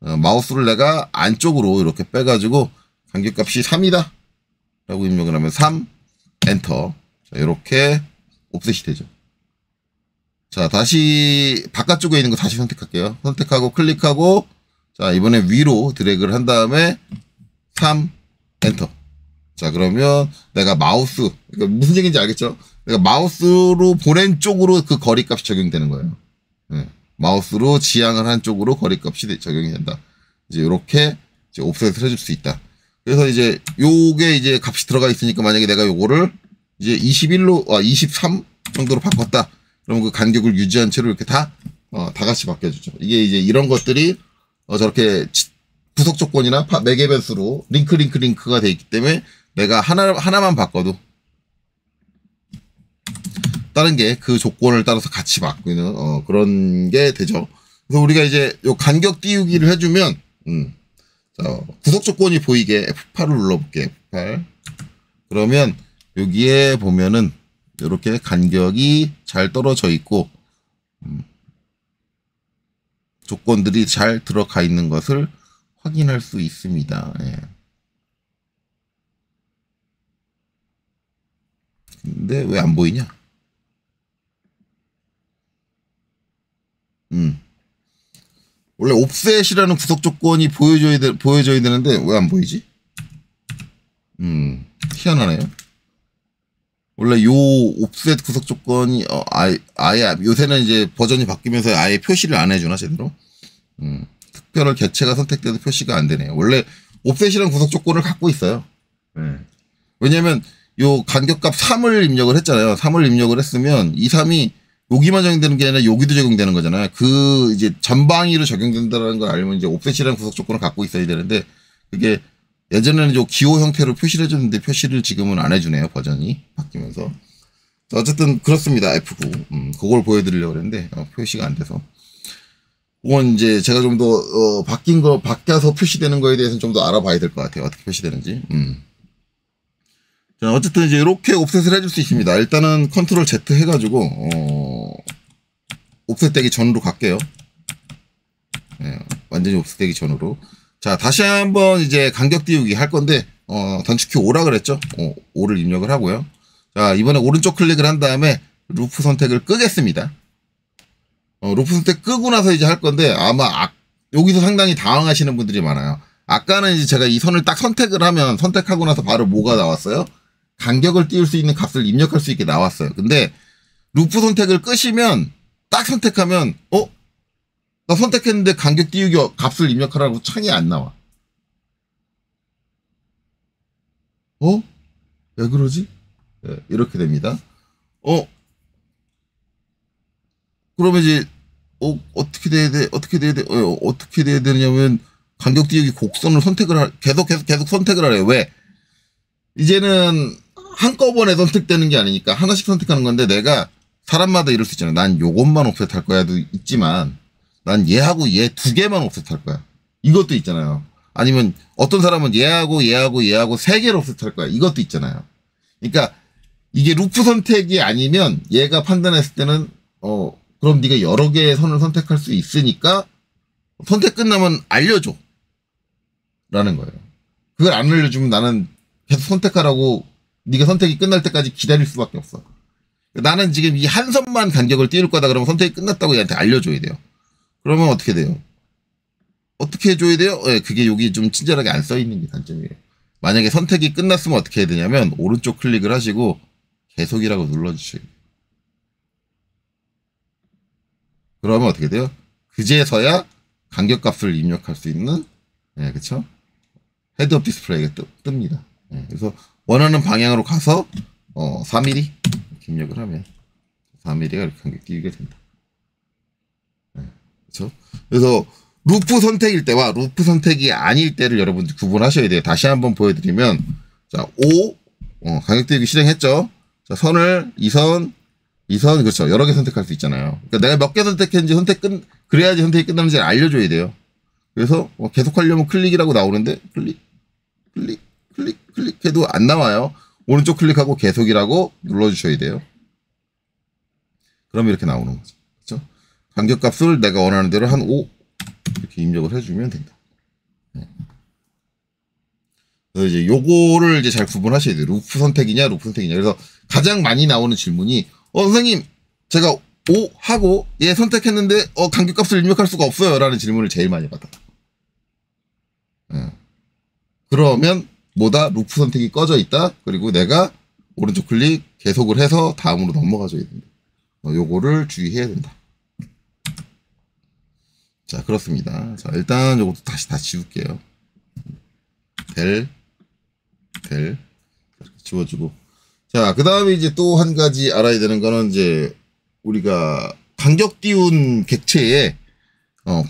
마우스를 내가 안쪽으로 이렇게 빼가지고 간격 값이 3이다 라고 입력을 하면 3, 엔터. 자, 이렇게 옵셋이 되죠. 자, 다시 바깥쪽에 있는 거 다시 선택할게요. 선택하고 클릭하고, 자, 이번에 위로 드래그를 한 다음에 3, 엔터. 자, 그러면 내가 마우스, 그러니까 무슨 얘기인지 알겠죠? 내가 마우스로 보낸 쪽으로 그 거리값이 적용되는 거예요. 네. 마우스로 지향을 한 쪽으로 거리값이 적용이 된다. 이제 이렇게 이제 옵셋을 해줄 수 있다. 그래서 이제 요게 이제 값이 들어가 있으니까 만약에 내가 요거를 이제 23 정도로 바꿨다. 그러면 그 간격을 유지한 채로 이렇게 다 같이 바뀌어주죠. 이게 이제 이런 것들이 저렇게 부속 조건이나 매개 변수로 링크가 돼 있기 때문에 내가 하나만 바꿔도 다른 게 그 조건을 따라서 같이 바뀌는 그런 게 되죠. 그래서 우리가 이제 요 간격 띄우기를 해주면 자, 구속 조건이 보이게 F8을 눌러볼게요. F8. 그러면 여기에 보면은 이렇게 간격이 잘 떨어져 있고 조건들이 잘 들어가 있는 것을 확인할 수 있습니다. 예. 근데 왜 안 보이냐? 원래 옵셋이라는 구속 조건이 보여줘야 되는데 왜 안 보이지? 희한하네요. 원래 요 옵셋 구속 조건이 아예 요새는 이제 버전이 바뀌면서 아예 표시를 안 해주나 제대로? 특별한 개체가 선택돼도 표시가 안 되네요. 원래 옵셋이라는 구속 조건을 갖고 있어요. 네. 왜냐면 요 간격값 3을 입력을 했잖아요. 3을 입력을 했으면 이 3이 여기만 적용되는 게 아니라 여기도 적용되는 거잖아요. 그 이제 전방위로 적용된다는 걸 알면 이제 옵셋이라는 구속 조건을 갖고 있어야 되는데 그게 예전에는 요 기호 형태로 표시를 해줬는데 표시를 지금은 안 해주네요. 버전이 바뀌면서. 어쨌든 그렇습니다. F9. 그걸 보여드리려고 했는데 표시가 안 돼서. 그건 이제 제가 좀 더 바뀌어서 표시되는 거에 대해서는 좀 더 알아봐야 될 것 같아요. 어떻게 표시되는지. 자, 어쨌든 이제 이렇게 옵셋을 해줄 수 있습니다. 일단은 컨트롤 Z 해가지고 옵셋 되기 전으로 갈게요. 네, 완전히 옵셋 되기 전으로. 자, 다시 한번 이제 간격 띄우기 할 건데 단축키 5라 그랬죠? 5를 입력을 하고요. 자, 이번에 오른쪽 클릭을 한 다음에 루프 선택을 끄겠습니다. 루프 선택 끄고 나서 이제 할 건데 아마 여기서 상당히 당황하시는 분들이 많아요. 아까는 이제 제가 이 선을 딱 선택하고 나서 바로 뭐가 나왔어요? 간격을 띄울 수 있는 값을 입력할 수 있게 나왔어요. 근데 루프 선택을 끄시면 딱 선택하면 나 선택했는데 간격 띄우기 값을 입력하라고 창이 안 나와. 왜 그러지? 네, 이렇게 됩니다. 그러면 이제 어떻게 돼야 되냐면 간격 띄우기 곡선을 계속 선택을 하래요. 왜? 이제는 한꺼번에 선택되는 게 아니니까 하나씩 선택하는 건데 내가 사람마다 이럴 수 있잖아요. 난 요것만 옵셋할 거야도 있지만 난 얘하고 얘 두 개만 옵셋할 거야. 이것도 있잖아요. 아니면 어떤 사람은 얘하고 세 개를 옵셋할 거야. 이것도 있잖아요. 그러니까 이게 루프 선택이 아니면 얘가 판단했을 때는 그럼 네가 여러 개의 선을 선택할 수 있으니까 선택 끝나면 알려줘 라는 거예요. 그걸 안 알려주면 나는 계속 선택하라고 네가 선택이 끝날 때까지 기다릴 수밖에 없어. 나는 지금 이 한 선만 간격을 띄울 거다 그러면 선택이 끝났다고 얘한테 알려줘야 돼요. 그러면 어떻게 돼요? 어떻게 해줘야 돼요? 네, 그게 여기 좀 친절하게 안 써있는 게 단점이에요. 만약에 선택이 끝났으면 어떻게 해야 되냐면 오른쪽 클릭을 하시고 계속이라고 눌러주셔야 돼요. 그러면 어떻게 돼요? 그제서야 간격값을 입력할 수 있는 그쵸? 헤드업 디스플레이가 뜹니다. 그래서 원하는 방향으로 가서 4mm 이렇게 입력을 하면 4mm가 이렇게 간격 띄게 된다. 그렇죠? 그래서 루프 선택일 때와 루프 선택이 아닐 때를 여러분들 구분하셔야 돼요. 다시 한번 보여드리면 자 5 간격 띄우기 실행했죠. 자 선을 2선 그렇죠. 여러 개 선택할 수 있잖아요. 그러니까 내가 몇 개 선택했는지 그래야지 선택이 끝나는지 알려줘야 돼요. 그래서 계속하려면 클릭이라고 나오는데 클릭 해도 안 나와요. 오른쪽 클릭하고 계속이라고 눌러주셔야 돼요. 그럼 이렇게 나오는 거죠. 그렇죠? 간격값을 내가 원하는 대로 한 5 이렇게 입력을 해주면 된다. 그래서 이제 요거를 이제 잘 구분하셔야 돼요. 루프 선택이냐. 그래서 가장 많이 나오는 질문이 선생님 제가 5 하고 얘 선택했는데 간격값을 입력할 수가 없어요 라는 질문을 제일 많이 받아요. 그러면 뭐다? 루프 선택이 꺼져 있다. 그리고 내가 오른쪽 클릭 계속을 해서 다음으로 넘어가줘야 된다. 요거를 주의해야 된다. 자, 그렇습니다. 자, 일단 요것도 다시 다 지울게요. 이렇게 지워주고. 자, 그 다음에 이제 또 한 가지 알아야 되는 거는 이제 우리가 간격 띄운 객체의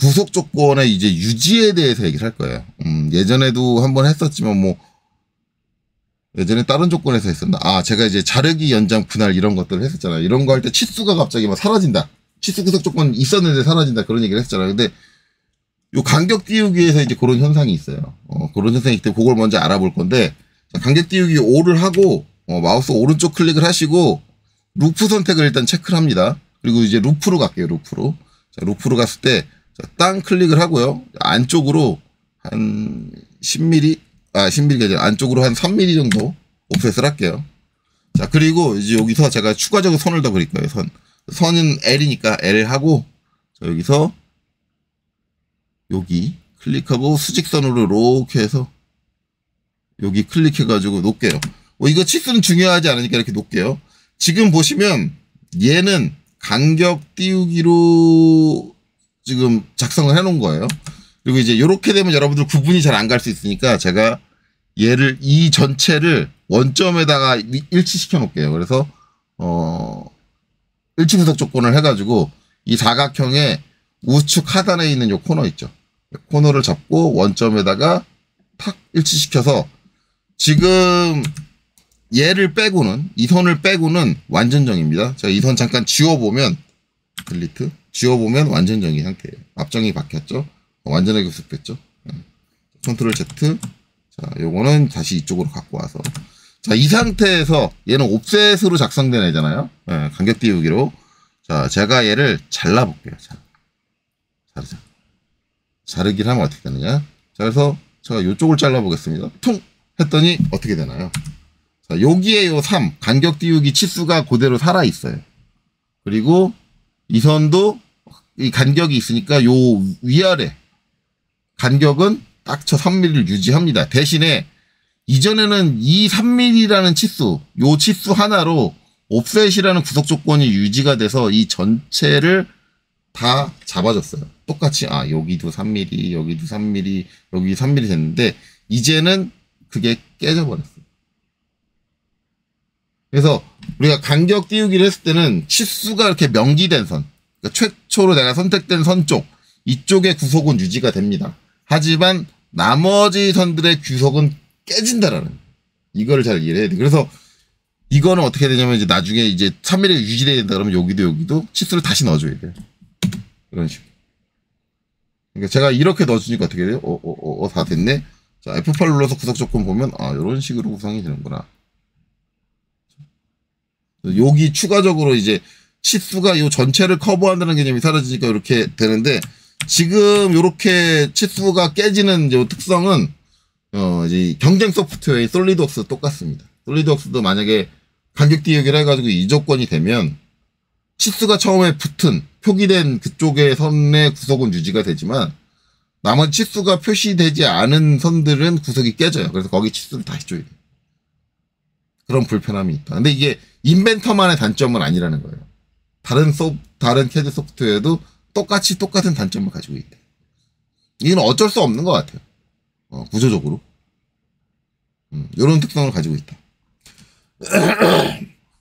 구속 조건의 이제 유지에 대해서 얘기를 할 거예요. 예전에도 한번 했었지만 예전에 다른 조건에서 했었나? 제가 이제 자르기 연장 분할 이런 것들을 했었잖아요. 이런 거 할 때 치수가 갑자기 막 사라진다. 치수 구속 조건 있었는데 사라진다. 그런 얘기를 했잖아요. 근데 요 간격 띄우기에서 이제 그런 현상이 있어요. 그런 현상이 있기 때문에 그걸 먼저 알아볼 건데, 자, 간격 띄우기 5를 하고, 마우스 오른쪽 클릭을 하시고, 루프 선택을 일단 체크를 합니다. 그리고 이제 루프로 갈게요, 루프로. 자, 루프로 갔을 때, 자, 땅 클릭을 하고요. 안쪽으로 한 10mm, 10mm가 아니라 안쪽으로 한 3mm 정도 옵셋을 할게요. 자, 그리고 이제 여기서 제가 추가적으로 선을 더 그릴 거예요, 선은 L이니까 L 하고, 자, 여기서 여기 클릭하고 수직선으로 이렇게 해서 여기 클릭해가지고 놓을게요. 이거 치수는 중요하지 않으니까 이렇게 놓을게요. 지금 보시면 얘는 간격 띄우기로 지금 작성을 해놓은 거예요. 그리고 이제 이렇게 되면 여러분들 구분이 잘 안 갈 수 있으니까 제가 얘를 이 전체를 원점에다가 일치시켜 놓을게요. 그래서 일치 구속 조건을 해가지고 이 사각형의 우측 하단에 있는 요 코너 있죠. 코너를 잡고 원점에다가 탁 일치시켜서 지금 얘를 빼고는 이 선을 빼고는 완전정입니다. 제가 이 선 잠깐 지워보면 딜리트 지워보면 완전정의 상태예요. 앞정이 바뀌었죠. 완전하게 구속됐죠. 컨트롤 Z. 자, 요거는 다시 이쪽으로 갖고 와서 자, 이 상태에서 얘는 옵셋으로 작성된 애잖아요. 간격 띄우기로. 자, 제가 얘를 잘라볼게요. 자, 자르자. 자르기를 하면 어떻게 되느냐. 자, 그래서 제가 이쪽을 잘라보겠습니다. 퉁! 했더니 어떻게 되나요? 자, 여기에 요 3, 간격 띄우기 치수가 그대로 살아있어요. 그리고 이 선도 이 간격이 있으니까 요 위아래 간격은 딱 저 3mm를 유지합니다. 대신에 이전에는 이 3mm라는 치수, 요 치수 하나로 옵셋이라는 구속 조건이 유지가 돼서 이 전체를 다 잡아줬어요. 똑같이 여기도 3mm, 여기도 3mm, 여기 3mm 됐는데 이제는 그게 깨져버렸어요. 그래서 우리가 간격 띄우기를 했을 때는 치수가 이렇게 명기된 선, 그러니까 최초로 내가 선택된 선 쪽, 이쪽의 구속은 유지가 됩니다. 하지만 나머지 선들의 구속은 깨진다라는 이거를 잘 이해해야 돼. 그래서 이거는 어떻게 되냐면 이제 나중에 이제 3mm 유지돼야 된다 그러면 여기도 치수를 다시 넣어줘야 돼요. 이런 식으로. 그러니까 제가 이렇게 넣어주니까 어떻게 돼요? 다 됐네. 자, F8 눌러서 구석 조건 보면 이런 식으로 구성이 되는구나. 여기 추가적으로 이제 치수가 이 전체를 커버한다는 개념이 사라지니까 이렇게 되는데 지금 이렇게 치수가 깨지는 요 특성은 이제 경쟁 소프트웨어인 솔리드웍스 똑같습니다. 솔리드웍스도 만약에 간격 띄우기를 해가지고 이 조건이 되면 치수가 처음에 붙은 표기된 그쪽의 선의 구석은 유지가 되지만 나머지 치수가 표시되지 않은 선들은 구석이 깨져요. 그래서 거기 치수를 다시 줘야 돼요. 그런 불편함이 있다. 근데 이게 인벤터만의 단점은 아니라는 거예요. 다른 CAD 소프트웨어도 똑같은 단점을 가지고 있대. 이건 어쩔 수 없는 것 같아요. 구조적으로. 이런 특성을 가지고 있다.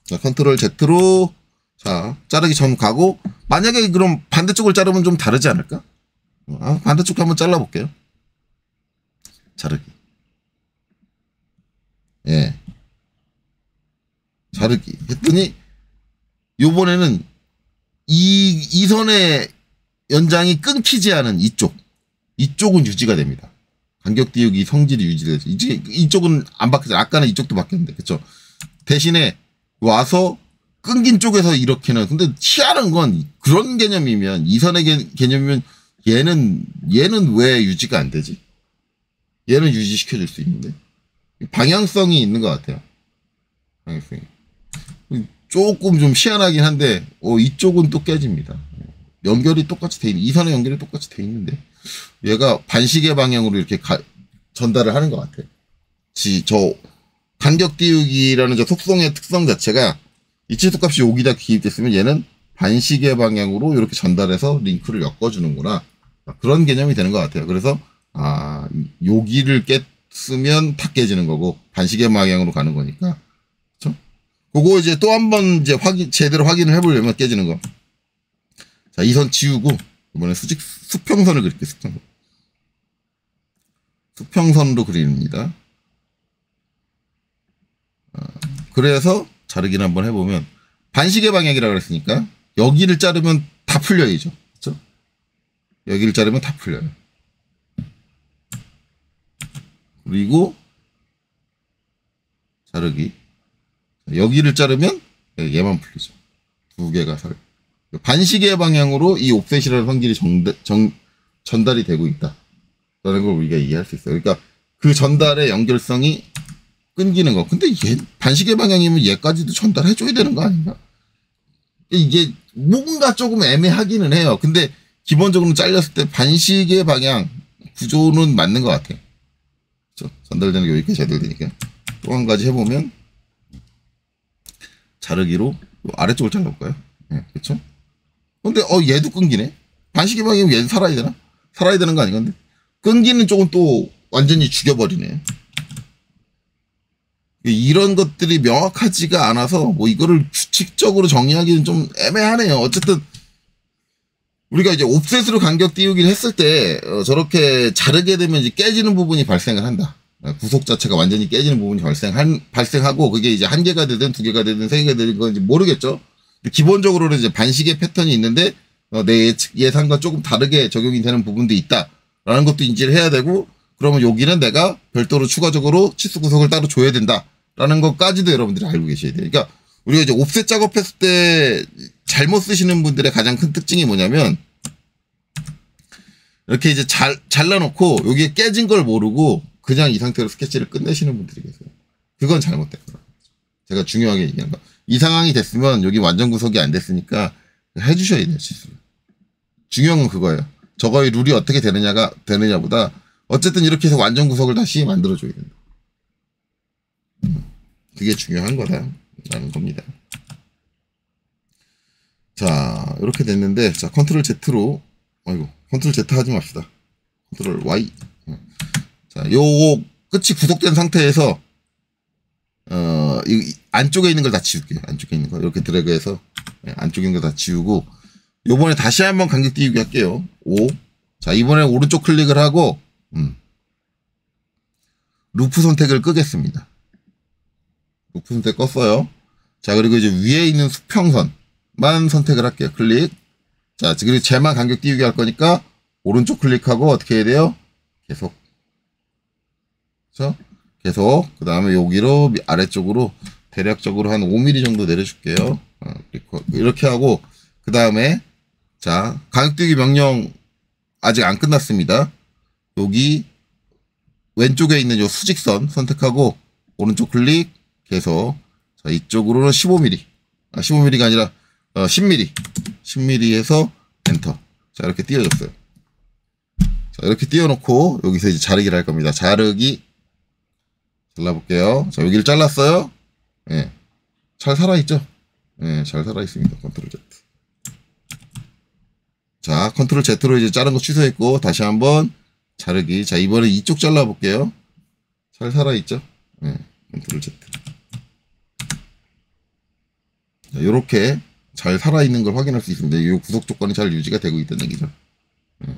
자, 컨트롤 Z로, 자, 자르기 전 가고, 만약에 그럼 반대쪽을 자르면 좀 다르지 않을까? 반대쪽 한번 잘라볼게요. 자르기. 예. 자르기. 했더니, 요번에는 이 선의 연장이 끊기지 않은 이쪽은 유지가 됩니다. 간격 띄우기 성질이 유지되죠. 이쪽은 안 바뀌죠. 아까는 이쪽도 바뀌었는데, 그쵸? 대신에 와서 끊긴 쪽에서 이렇게는, 근데 희한한 건 그런 개념이면, 이 선의 개념이면 얘는 왜 유지가 안 되지? 얘는 유지시켜줄 수 있는데. 방향성이 있는 것 같아요. 방향성이. 조금 좀 희한하긴 한데, 이쪽은 또 깨집니다. 연결이 똑같이 돼 있는, 이 선의 연결이 똑같이 돼 있는데, 얘가 반시계 방향으로 이렇게 전달을 하는 것 같아요. 저 간격 띄우기라는 저 속성의 특성 자체가 이 치수값이 여기다 기입됐으면 얘는 반시계 방향으로 이렇게 전달해서 링크를 엮어주는구나. 그런 개념이 되는 것 같아요. 그래서, 여기를 깼으면 다 깨지는 거고, 반시계 방향으로 가는 거니까. 그쵸? 그거 이제 또 한 번 이제 제대로 확인을 해보려면 깨지는 거. 자, 이 선 지우고, 이번에 수평선을 그릴게요, 수평선. 수평선으로 그립니다. 그래서 자르기를 한번 해보면, 반시계 방향이라고 그랬으니까, 여기를 자르면 다 풀려야죠. 그쵸? 여기를 자르면 다 풀려요. 그리고, 자르기. 여기를 자르면, 얘만 풀리죠. 두 개가 반시계 방향으로 이 옵셋이라는 성질이 전달이 되고 있다. 라는 걸 우리가 이해할 수 있어요. 그러니까 그 전달의 연결성이 끊기는 거. 근데 반시계 방향이면 얘까지도 전달해줘야 되는 거 아닌가? 이게 뭔가 조금 애매하기는 해요. 근데 기본적으로 잘렸을 때 반시계 방향 구조는 맞는 것 같아요. 그렇죠? 전달되는 게 여기까지 전달되니까. 또 한 가지 해보면 자르기로 아래쪽을 잘라볼까요? 네, 그렇죠? 근데 얘도 끊기네. 반시계 방향이면 얘는 살아야 되나? 살아야 되는 거 아닌가? 근데 끊기는 쪽은 또 완전히 죽여버리네. 이런 것들이 명확하지가 않아서 뭐 이거를 규칙적으로 정의하기는 좀 애매하네요. 어쨌든 우리가 이제 옵셋으로 간격 띄우기를 했을 때 저렇게 자르게 되면 이제 깨지는 부분이 발생을 한다. 구속 자체가 완전히 깨지는 부분이 발생하고 그게 이제 한 개가 되든 두 개가 되든 세 개가 되든 건지 모르겠죠. 기본적으로는 이제 반시계 패턴이 있는데 내 예상과 조금 다르게 적용이 되는 부분도 있다라는 것도 인지를 해야 되고, 그러면 여기는 내가 별도로 추가적으로 치수 구석을 따로 줘야 된다라는 것까지도 여러분들이 알고 계셔야 돼요. 그러니까 우리가 이제 옵셋 작업했을 때 잘못 쓰시는 분들의 가장 큰 특징이 뭐냐면 이렇게 이제 잘라놓고 여기에 깨진 걸 모르고 그냥 이 상태로 스케치를 끝내시는 분들이 계세요. 그건 잘못된 거라고. 제가 중요하게 얘기한 거. 이 상황이 됐으면 여기 완전 구석이 안 됐으니까 해주셔야 돼요, 치수를. 중요한 건 그거예요. 저거의 룰이 어떻게 되느냐보다 어쨌든 이렇게 해서 완전 구석을 다시 만들어줘야 된다. 그게 중요한 거다라는 겁니다. 자, 이렇게 됐는데, 자, 컨트롤 Z로, 컨트롤 Z 하지 맙시다. 컨트롤 Y. 자, 요거 끝이 구속된 상태에서, 이 안쪽에 있는 걸 다 지울게요. 안쪽에 있는 거. 이렇게 드래그해서, 안쪽에 있는 거 다 지우고, 요번에 다시 한번 간격 띄우기 할게요. 5. 자, 이번에 오른쪽 클릭을 하고, 루프 선택을 끄겠습니다. 루프 선택 껐어요. 자, 그리고 이제 위에 있는 수평선만 선택을 할게요. 클릭. 자, 그리고 쟤만 간격 띄우기 할 거니까 오른쪽 클릭하고 어떻게 해야 돼요? 계속. 그렇죠? 계속. 그 다음에 여기로 아래쪽으로 대략적으로 한 5mm 정도 내려줄게요. 이렇게 하고 그 다음에 자, 간격 띄우기 명령 아직 안 끝났습니다. 여기 왼쪽에 있는 요 수직선 선택하고 오른쪽 클릭 계속. 자, 이쪽으로는 15mm. 15mm가 아니라 10mm. 10mm 해서 엔터. 자, 이렇게 띄워줬어요. 자, 이렇게 띄워놓고 여기서 이제 자르기를 할 겁니다. 자르기 잘라볼게요. 자, 여기를 잘랐어요. 예. 잘 살아있죠? 예, 잘 살아있습니다. 컨트롤 Z. 자, 컨트롤 Z로 이제 자른 거 취소했고, 다시 한번 자르기. 자, 이번에 이쪽 잘라볼게요. 잘 살아있죠? 예, 컨트롤 Z. 자, 요렇게 잘 살아있는 걸 확인할 수 있습니다. 이 구속 조건이 잘 유지가 되고 있다는 얘기죠. 예.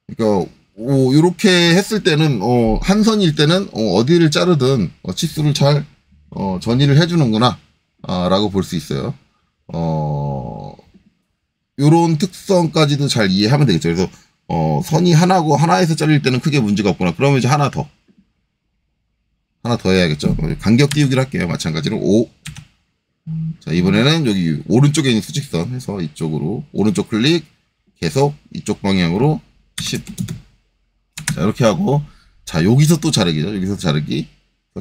그러니까, 요렇게 했을 때는, 한 선일 때는, 어디를 자르든, 치수를 잘, 전이를 해주는구나, 라고 볼 수 있어요. 요런 특성까지도 잘 이해하면 되겠죠. 그래서, 선이 하나고, 하나에서 자를 때는 크게 문제가 없구나. 그러면 이제 하나 더 해야겠죠. 간격 띄우기를 할게요. 마찬가지로 5. 자, 이번에는 여기 오른쪽에 있는 수직선 해서 이쪽으로, 오른쪽 클릭, 계속 이쪽 방향으로 10. 자, 이렇게 하고, 자, 여기서 또 자르기죠. 여기서 자르기.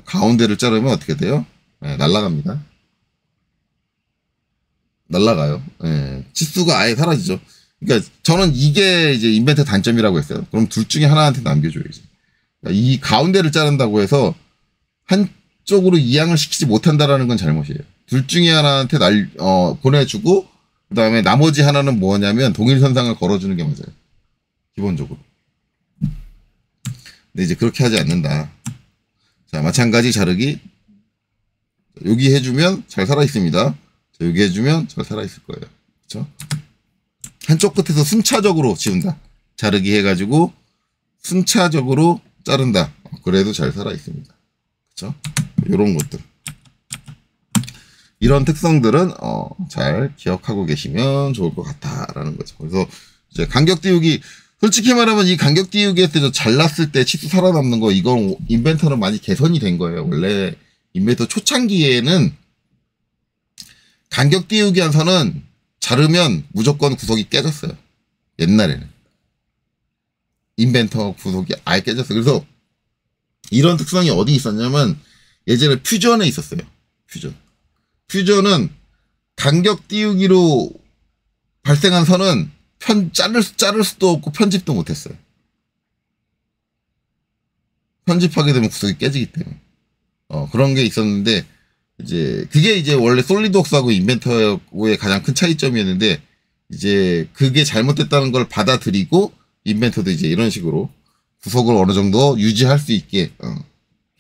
가운데를 자르면 어떻게 돼요? 네, 날아갑니다. 날아가요. 네, 치수가 아예 사라지죠. 그러니까 저는 이게 이제 인벤터 단점이라고 했어요. 그럼 둘 중에 하나한테 남겨줘야지. 그러니까 이 가운데를 자른다고 해서 한쪽으로 이양을 시키지 못한다라는 건 잘못이에요. 둘 중에 하나한테 보내주고, 그 다음에 나머지 하나는 뭐냐면 동일선상을 걸어주는 게 맞아요. 기본적으로. 근데 이제 그렇게 하지 않는다. 자, 마찬가지 자르기. 여기 해주면 잘 살아있습니다. 자, 여기 해주면 잘 살아있을 거예요. 그쵸? 한쪽 끝에서 순차적으로 지운다. 자르기 해가지고 순차적으로 자른다. 그래도 잘 살아있습니다. 그쵸? 요런 것들. 이런 특성들은 잘 기억하고 계시면 좋을 것 같다라는 거죠. 그래서 이제 간격 띄우기, 솔직히 말하면 이 간격 띄우기에서 잘랐을 때 치수 살아남는 거, 이건 인벤터는 많이 개선이 된 거예요. 원래 인벤터 초창기에는 간격 띄우기 한 선은 자르면 무조건 구석이 깨졌어요. 옛날에는. 인벤터 구석이 아예 깨졌어요. 그래서 이런 특성이 어디 있었냐면 예전에 퓨전에 있었어요. 퓨전은 간격 띄우기로 발생한 선은 자를 수도 없고 편집도 못했어요. 편집하게 되면 구석이 깨지기 때문에. 그런 게 있었는데, 그게 이제 원래 솔리드웍스하고 인벤터의 가장 큰 차이점이었는데, 이제 그게 잘못됐다는 걸 받아들이고, 인벤터도 이제 이런 식으로 구석을 어느 정도 유지할 수 있게,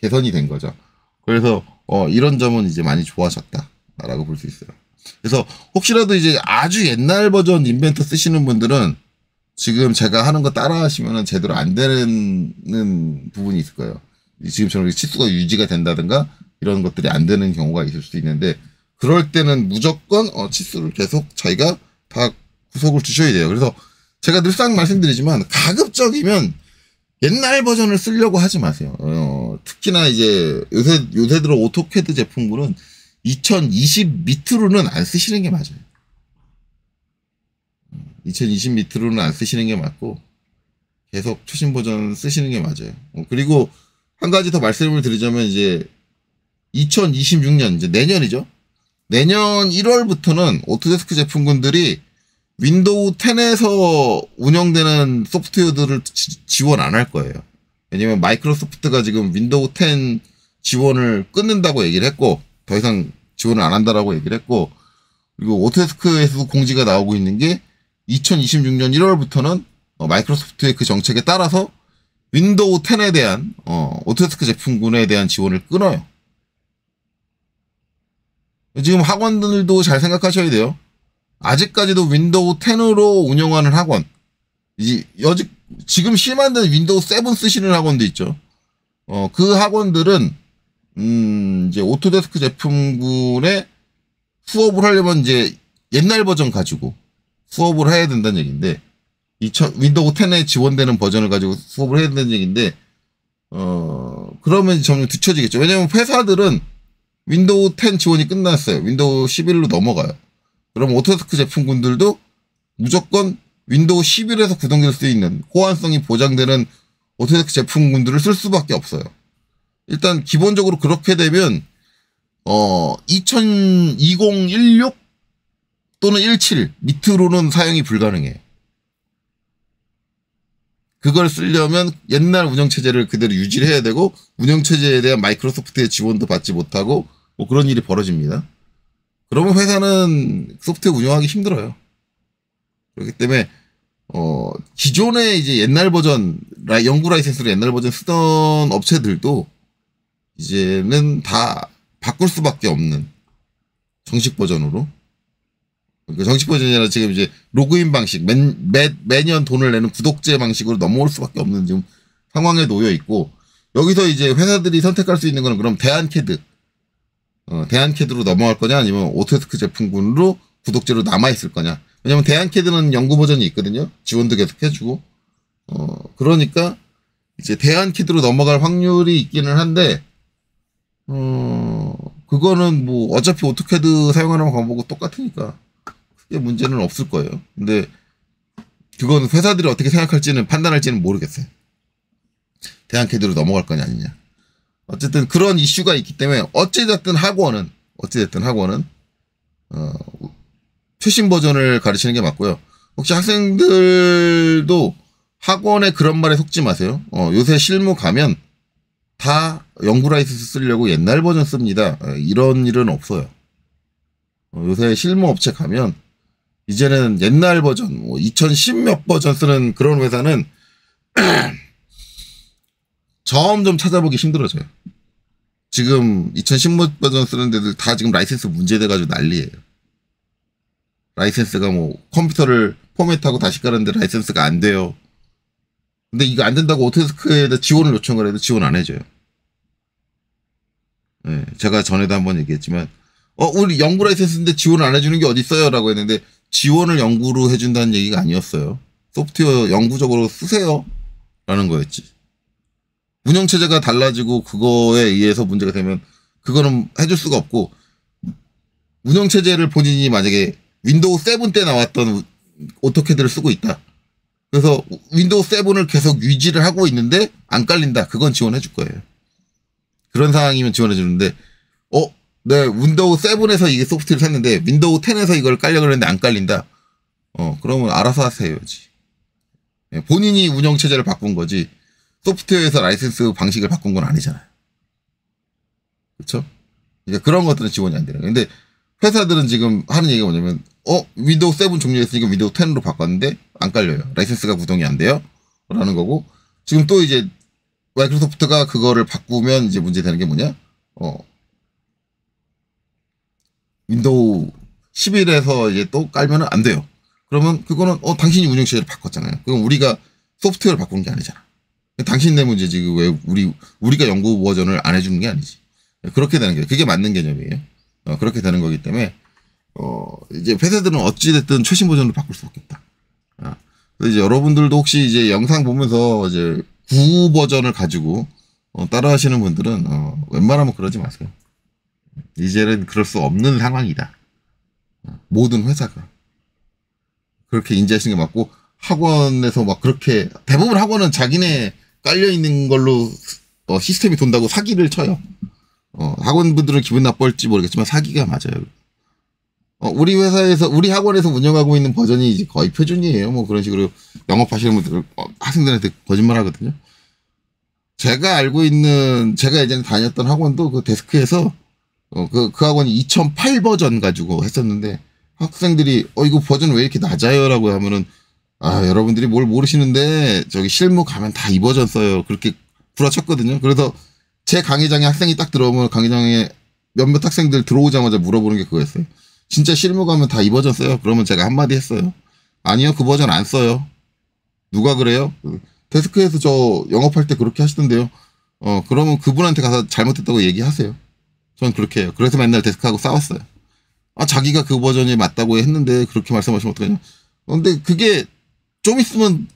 개선이 된 거죠. 그래서, 이런 점은 이제 많이 좋아졌다라고 볼 수 있어요. 그래서 혹시라도 이제 아주 옛날 버전 인벤터 쓰시는 분들은 지금 제가 하는 거 따라 하시면은 제대로 안 되는 부분이 있을 거예요. 지금처럼 치수가 유지가 된다든가 이런 것들이 안 되는 경우가 있을 수 있는데, 그럴 때는 무조건 치수를 계속 자기가 다 구속을 주셔야 돼요. 그래서 제가 늘상 말씀드리지만 가급적이면 옛날 버전을 쓰려고 하지 마세요. 특히나 이제 요새 들어 오토캐드 제품군은 2020 밑으로는 안 쓰시는 게 맞아요. 2020 밑으로는 안 쓰시는 게 맞고 계속 최신 버전 쓰시는 게 맞아요. 그리고 한 가지 더 말씀을 드리자면 이제 2026년 이제 내년이죠. 내년 1월부터는 오토데스크 제품군들이 윈도우 10에서 운영되는 소프트웨어들을 지원 안 할 거예요. 왜냐면 마이크로소프트가 지금 윈도우 10 지원을 끊는다고 얘기를 했고, 더 이상 지원을 안 한다라고 얘기를 했고, 그리고 오토데스크에서도 공지가 나오고 있는 게 2026년 1월부터는 마이크로소프트의 그 정책에 따라서 윈도우 10에 대한 오토데스크 제품군에 대한 지원을 끊어요. 지금 학원들도 잘 생각하셔야 돼요. 아직까지도 윈도우 10으로 운영하는 학원, 지금 심한 데는 윈도우 7 쓰시는 학원도 있죠. 그 학원들은 이제 오토데스크 제품군에 수업을 하려면 이제 옛날 버전 가지고 수업을 해야 된다는 얘기인데, 윈도우 10에 지원되는 버전을 가지고 수업을 해야 된다는 얘기인데, 그러면 점점 뒤처지겠죠. 왜냐면 회사들은 윈도우 10 지원이 끝났어요. 윈도우 11로 넘어가요. 그럼 오토데스크 제품군들도 무조건 윈도우 11에서 구동될 수 있는 호환성이 보장되는 오토데스크 제품군들을 쓸 수밖에 없어요. 일단 기본적으로 그렇게 되면 2016 또는 17 밑으로는 사용이 불가능해요. 그걸 쓰려면 옛날 운영체제를 그대로 유지를 해야 되고, 운영체제에 대한 마이크로소프트의 지원도 받지 못하고 뭐 그런 일이 벌어집니다. 그러면 회사는 소프트웨어 운영하기 힘들어요. 그렇기 때문에 기존에 이제 옛날 버전 연구 라이센스로 옛날 버전 쓰던 업체들도 이제는 다 바꿀 수밖에 없는 정식 버전으로. 그러니까 정식 버전이 아니라 지금 이제 로그인 방식, 매년 돈을 내는 구독제 방식으로 넘어올 수밖에 없는 지금 상황에 놓여 있고, 여기서 이제 회사들이 선택할 수 있는 거는 그럼 대안캐드, 대안캐드로 넘어갈 거냐, 아니면 오토데스크 제품군으로 구독제로 남아있을 거냐. 왜냐면 대안캐드는 연구 버전이 있거든요. 지원도 계속 해주고. 그러니까 이제 대안캐드로 넘어갈 확률이 있기는 한데, 그거는 뭐 어차피 오토캐드 사용하는 방법하고 똑같으니까 크게 문제는 없을 거예요. 근데 그건 회사들이 어떻게 생각할지는 판단할지는 모르겠어요. 대안캐드로 넘어갈 거냐 아니냐. 어쨌든 그런 이슈가 있기 때문에 어찌됐든 학원은 최신 버전을 가르치는 게 맞고요. 혹시 학생들도 학원에 그런 말에 속지 마세요. 요새 실무 가면 다 연구 라이센스 쓰려고 옛날 버전 씁니다. 이런 일은 없어요. 요새 실무 업체 가면 이제는 옛날 버전, 2010 몇 버전 쓰는 그런 회사는 점점 찾아보기 힘들어져요. 지금 2010 몇 버전 쓰는 데들 다 지금 라이센스 문제돼가지고 난리예요. 라이센스가 뭐 컴퓨터를 포맷하고 다시 깔았는데 라이센스가 안 돼요. 근데 이거 안 된다고 오토데스크에다 지원을 요청을 해도 지원 안 해줘요. 네, 제가 전에도 한번 얘기했지만 우리 연구 라이센스인데 지원을 안 해주는 게 어디 있어요? 라고 했는데 지원을 연구로 해준다는 얘기가 아니었어요. 소프트웨어 영구적으로 쓰세요. 라는 거였지. 운영체제가 달라지고 그거에 의해서 문제가 되면 그거는 해줄 수가 없고, 운영체제를 본인이 만약에 윈도우 7 때 나왔던 오토캐드를 쓰고 있다. 그래서 윈도우 7을 계속 유지를 하고 있는데 안 깔린다. 그건 지원해 줄 거예요. 그런 상황이면 지원해 주는데, 네, 윈도우 7에서 이게 소프트웨어를 샀는데 윈도우 10에서 이걸 깔려고 했는데 안 깔린다. 그러면 알아서 하세요지. 본인이 운영체제를 바꾼 거지 소프트웨어에서 라이센스 방식을 바꾼 건 아니잖아요. 그렇죠? 그러니까 그런 것들은 지원이 안 되는 거예요. 근데 회사들은 지금 하는 얘기가 뭐냐면 윈도우 7 종료했으니까 윈도우 10으로 바꿨는데 안 깔려요. 라이센스가 구동이 안 돼요. 라는 거고, 지금 또 이제 마이크로소프트가 그거를 바꾸면 이제 문제되는 게 뭐냐? 윈도우 11에서 이제 또 깔면은 안 돼요. 그러면 그거는 당신이 운영체제를 바꿨잖아요. 그럼 우리가 소프트웨어를 바꾼 게 아니잖아. 당신네 문제지. 왜 우리가 연구 버전을 안 해주는 게 아니지. 그렇게 되는 게 그게 맞는 개념이에요. 그렇게 되는 거기 때문에 이제 회사들은 어찌됐든 최신 버전으로 바꿀 수밖에 없다. 그래서 이제 여러분들도 혹시 이제 영상 보면서 이제 구 버전을 가지고 따라 하시는 분들은 웬만하면 그러지 마세요. 이제는 그럴 수 없는 상황이다. 모든 회사가 그렇게 인지하시는 게 맞고, 학원에서 막 그렇게 대부분 학원은 자기네 깔려 있는 걸로 시스템이 돈다고 사기를 쳐요. 학원분들은 기분 나쁠지 모르겠지만 사기가 맞아요. 우리 회사에서, 우리 학원에서 운영하고 있는 버전이 이제 거의 표준이에요. 뭐 그런 식으로 영업하시는 분들 학생들한테 거짓말 하거든요. 제가 알고 있는, 제가 예전에 다녔던 학원도 그 데스크에서 그 학원이 2008 버전 가지고 했었는데, 학생들이 이거 버전 왜 이렇게 낮아요? 라고 하면은, 여러분들이 뭘 모르시는데 저기 실무 가면 다 이 버전 써요. 그렇게 구라쳤거든요. 그래서 제 강의장에 학생이 딱 들어오면 강의장에 몇몇 학생들 들어오자마자 물어보는 게 그거였어요. 진짜 실무 가면 다 이 버전 써요? 그러면 제가 한마디 했어요. 아니요, 그 버전 안 써요. 누가 그래요? 데스크에서 저 영업할 때 그렇게 하시던데요. 그러면 그분한테 가서 잘못했다고 얘기하세요. 전 그렇게 해요. 그래서 맨날 데스크하고 싸웠어요. 자기가 그 버전이 맞다고 했는데 그렇게 말씀하시면 어떡하냐. 근데 그게 좀 있으면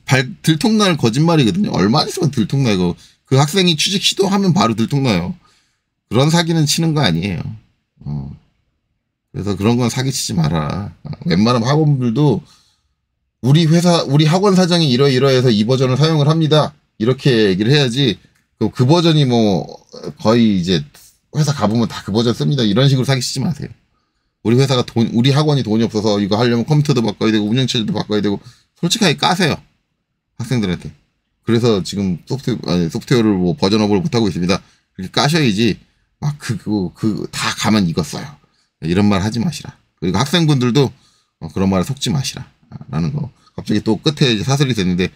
들통날 거짓말이거든요. 얼마 있으면 들통나, 이거. 그 학생이 취직 시도하면 바로 들통나요. 그런 사기는 치는 거 아니에요. 그래서 그런 건 사기치지 마라. 웬만하면 학원들도 우리 학원 사장이 이러이러해서 이 버전을 사용을 합니다. 이렇게 얘기를 해야지. 그 버전이 뭐 거의 이제 회사 가보면 다 그 버전 씁니다. 이런 식으로 사기치지 마세요. 우리 학원이 돈이 없어서 이거 하려면 컴퓨터도 바꿔야 되고 운영체제도 바꿔야 되고 솔직하게 까세요. 학생들한테. 그래서 지금 소프트웨어를 뭐 버전업을 못하고 있습니다. 그렇게 까셔야지 막 다 가만 이거 써요. 이런 말 하지 마시라. 그리고 학생분들도 그런 말을 속지 마시라. 라는 거. 갑자기 또 끝에 이제 사설이 됐는데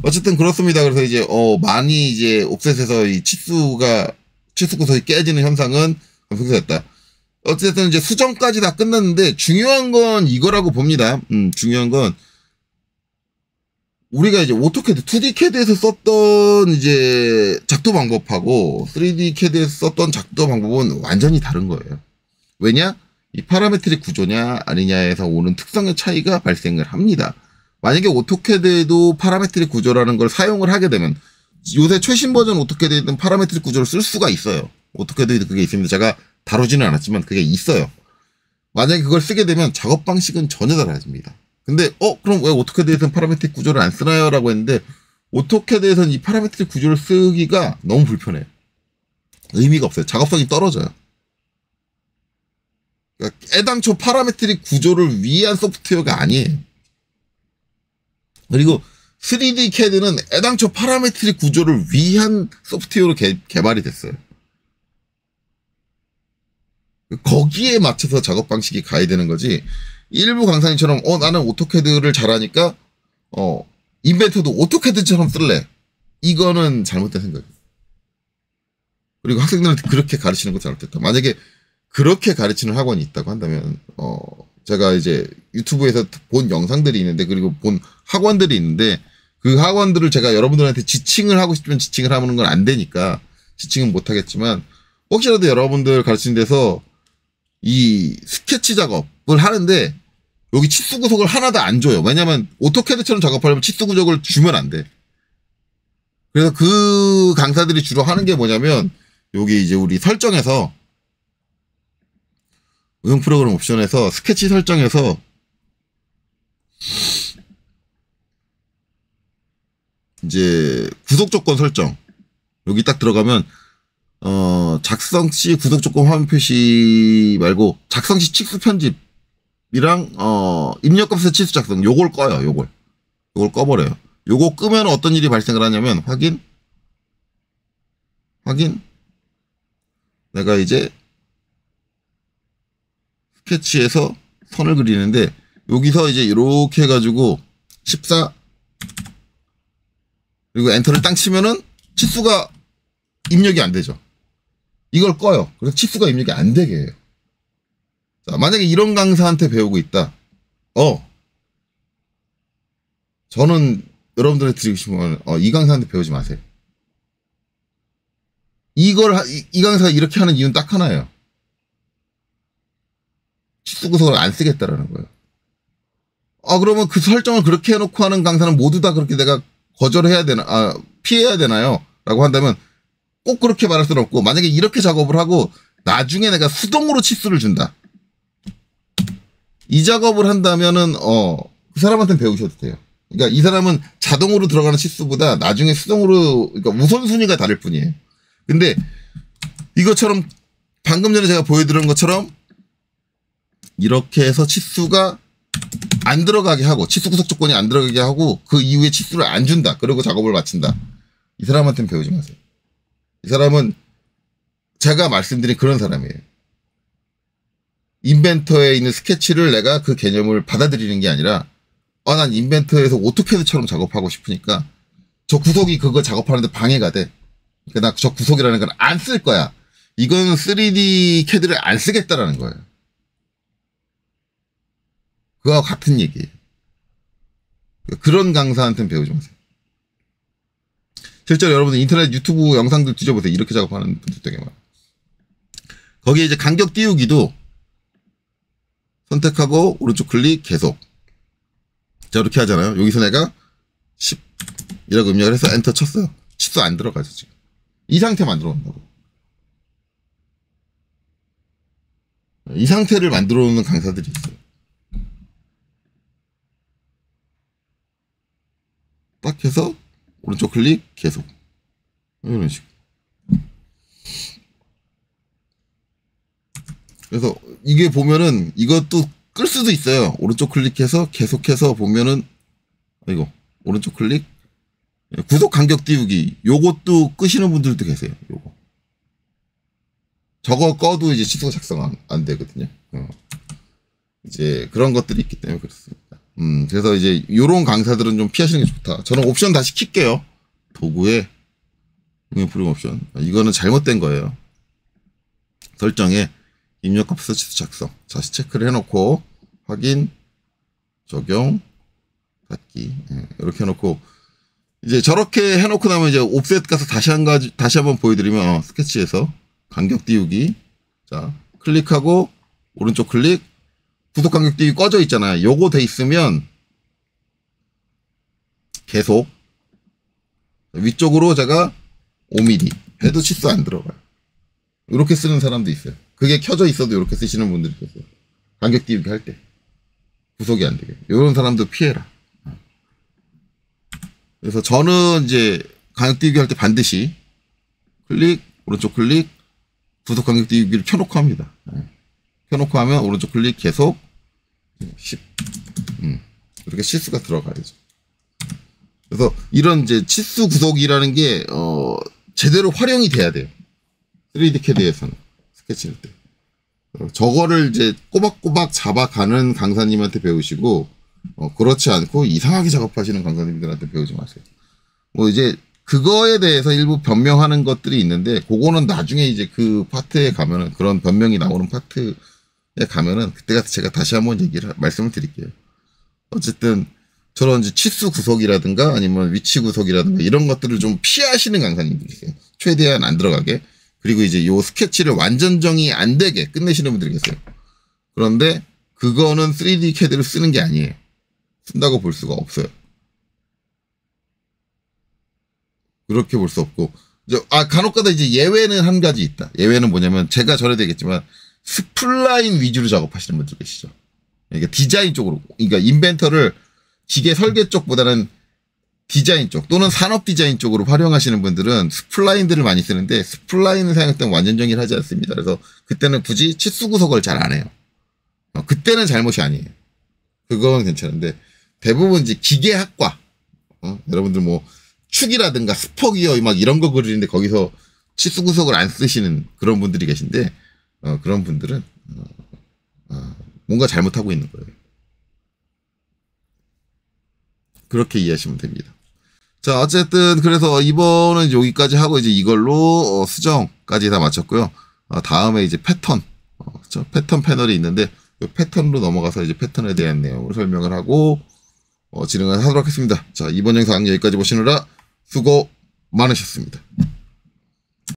어쨌든 그렇습니다. 그래서 이제 많이 이제 옵셋에서 이 치수 구석이 깨지는 현상은 감소됐다. 어쨌든 이제 수정까지 다 끝났는데 중요한 건 이거라고 봅니다. 중요한 건 우리가 이제 오토캐드, 2D 캐드에서 썼던 이제 작도 방법하고 3D 캐드에서 썼던 작도 방법은 완전히 다른 거예요. 왜냐? 이 파라메트릭 구조냐 아니냐에서 오는 특성의 차이가 발생을 합니다. 만약에 오토캐드에도 파라메트릭 구조라는 걸 사용을 하게 되면 요새 최신 버전 오토캐드에는 파라메트릭 구조를 쓸 수가 있어요. 오토캐드에도 그게 있습니다. 제가 다루지는 않았지만 그게 있어요. 만약에 그걸 쓰게 되면 작업 방식은 전혀 달라집니다. 근데 그럼 왜 오토캐드에서는 파라메트릭 구조를 안 쓰나요? 라고 했는데 오토캐드에서는 이 파라메트릭 구조를 쓰기가 너무 불편해요. 의미가 없어요. 작업성이 떨어져요. 그러니까 애당초 파라메트릭 구조를 위한 소프트웨어가 아니에요. 그리고 3D CAD는 애당초 파라메트릭 구조를 위한 소프트웨어로 개발이 됐어요. 거기에 맞춰서 작업 방식이 가야 되는 거지. 일부 강사님처럼 나는 오토캐드를 잘하니까 인벤터도 오토캐드처럼 쓸래. 이거는 잘못된 생각이에요. 그리고 학생들한테 그렇게 가르치는 거 잘못됐다. 만약에 그렇게 가르치는 학원이 있다고 한다면 제가 이제 유튜브에서 본 영상들이 있는데 그리고 본 학원들이 있는데 그 학원들을 제가 여러분들한테 지칭을 하고 싶으면 지칭을 하는 건 안 되니까 지칭은 못 하겠지만 혹시라도 여러분들 가르치는 데서 이 스케치 작업을 하는데 여기 치수 구석을 하나도 안 줘요. 왜냐면 오토캐드처럼 작업하려면 치수 구석을 주면 안 돼. 그래서 그 강사들이 주로 하는 게 뭐냐면 여기 이제 우리 설정에서 응용 프로그램 옵션에서 스케치 설정에서 이제 구속 조건 설정 여기 딱 들어가면 작성 시 구속 조건 화면 표시 말고 작성 시 치수 편집이랑 입력값에서 치수 작성 요걸 꺼요. 요걸 꺼버려요. 요거 끄면 어떤 일이 발생을 하냐면 확인 내가 이제 스케치에서 선을 그리는데 여기서 이제 이렇게 해가지고 14 그리고 엔터를 땅 치면은 치수가 입력이 안 되죠. 이걸 꺼요. 그래서 치수가 입력이 안 되게 해요. 자, 만약에 이런 강사한테 배우고 있다. 저는 여러분들한테 드리고 싶은 건 이 강사한테 배우지 마세요. 이 강사가 이렇게 하는 이유는 딱 하나예요. 치수 구석을 안 쓰겠다라는 거예요. 그러면 그 설정을 그렇게 해놓고 하는 강사는 모두 다 그렇게 내가 거절해야 되나, 피해야 되나요? 라고 한다면 꼭 그렇게 말할 수는 없고, 만약에 이렇게 작업을 하고 나중에 내가 수동으로 치수를 준다. 이 작업을 한다면은, 그 사람한테는 배우셔도 돼요. 그러니까 이 사람은 자동으로 들어가는 치수보다 나중에 수동으로, 그러니까 우선순위가 다를 뿐이에요. 근데 이것처럼 방금 전에 제가 보여드린 것처럼 이렇게 해서 치수가 안 들어가게 하고 치수 구속 조건이 안 들어가게 하고 그 이후에 치수를 안 준다. 그리고 작업을 마친다. 이 사람한테는 배우지 마세요. 이 사람은 제가 말씀드린 그런 사람이에요. 인벤터에 있는 스케치를 내가 그 개념을 받아들이는 게 아니라 난 인벤터에서 오토캐드처럼 작업하고 싶으니까 저 구석이 그거 작업하는데 방해가 돼. 그러니까 나 저 구석이라는 건 안 쓸 거야. 이건 3D 캐드를 안 쓰겠다라는 거예요. 그거와 같은 얘기예요. 그런 강사한테는 배우지 마세요. 실제로 여러분들 인터넷 유튜브 영상들 뒤져보세요. 이렇게 작업하는 분들 되게 많아요. 거기에 이제 간격 띄우기도 선택하고 오른쪽 클릭 계속. 자, 이렇게 하잖아요. 여기서 내가 10 이라고 입력을 해서 엔터 쳤어요. 치수 안 들어가죠, 지금. 이 상태 만들어 온다고. 이 상태를 만들어 놓는 강사들이 있어요. 딱 해서 오른쪽 클릭 계속. 이런 식으로. 그래서 이게 보면은 이것도 끌 수도 있어요. 오른쪽 클릭해서 계속해서 보면은 이거 오른쪽 클릭 구속 간격 띄우기 요것도 끄시는 분들도 계세요. 요거 저거 꺼도 이제 치수가 작성 안 되거든요. 이제 그런 것들이 있기 때문에 그렇습니다. 그래서 이제 요런 강사들은 좀 피하시는 게 좋다. 저는 옵션 다시 킬게요. 도구에 응용 프림 옵션. 이거는 잘못된 거예요. 설정에 입력값에서 치수 작성. 다시 체크를 해놓고 확인, 적용, 닫기. 이렇게 해놓고 이제 저렇게 해놓고 나면 이제 옵셋 가서 다시 한번 보여드리면 스케치에서 간격 띄우기. 자, 클릭하고 오른쪽 클릭. 구속 간격 띄우기 꺼져 있잖아요. 요거 돼 있으면 계속 위쪽으로 제가 5mm 해도 치수 안 들어가요. 이렇게 쓰는 사람도 있어요. 그게 켜져 있어도 이렇게 쓰시는 분들이 있어요. 간격 띄우기 할 때 구속이 안 되게. 이런 사람도 피해라. 그래서 저는 이제 간격 띄우기 할 때 반드시 클릭, 오른쪽 클릭, 구속 간격 띄우기를 켜놓고 합니다. 켜놓고 하면 오른쪽 클릭 계속 10. 이렇게 치수가 들어가야죠. 그래서 이런 이제 치수 구속이라는 게 제대로 활용이 돼야 돼요. 3D CAD에서는 스케치할 때. 저거를 이제 꼬박꼬박 잡아가는 강사님한테 배우시고 그렇지 않고 이상하게 작업하시는 강사님들한테 배우지 마세요. 뭐 이제 그거에 대해서 일부 변명하는 것들이 있는데 그거는 나중에 이제 그 파트에 가면은 그런 변명이 나오는 파트에 가면은 그때 가서 제가 다시 한번 말씀을 드릴게요. 어쨌든 저런 이제 치수 구속이라든가 아니면 위치 구속이라든가 이런 것들을 좀 피하시는 강사님들이 있어요. 최대한 안 들어가게. 그리고 이제 요 스케치를 완전 정의 안 되게 끝내시는 분들이 계세요. 그런데 그거는 3D CAD를 쓰는 게 아니에요. 쓴다고 볼 수가 없어요. 그렇게 볼 수 없고, 간혹가다 이제 예외는 한 가지 있다. 예외는 뭐냐면 제가 전에도 얘기했지만 스플라인 위주로 작업하시는 분들 계시죠. 그러니까 디자인 쪽으로, 그러니까 인벤터를 기계 설계 쪽보다는 디자인 쪽 또는 산업 디자인 쪽으로 활용하시는 분들은 스플라인들을 많이 쓰는데 스플라인을 사용할 때는 완전 정의를 하지 않습니다. 그래서 그때는 굳이 치수 구속을 잘 안 해요. 그때는 잘못이 아니에요. 그건 괜찮은데 대부분 이제 기계학과 여러분들 뭐 축이라든가 스포기어 막 이런 거 그리는데 거기서 치수 구속을 안 쓰시는 그런 분들이 계신데 그런 분들은 뭔가 잘못하고 있는 거예요. 그렇게 이해하시면 됩니다. 자, 어쨌든 그래서 이번은 여기까지 하고 이제 이걸로 수정까지 다 마쳤고요. 다음에 이제 패턴, 그렇죠? 패턴 패널이 있는데 이 패턴으로 넘어가서 이제 패턴에 대한 내용을 설명을 하고 진행을 하도록 하겠습니다. 자, 이번 영상 여기까지 보시느라 수고 많으셨습니다.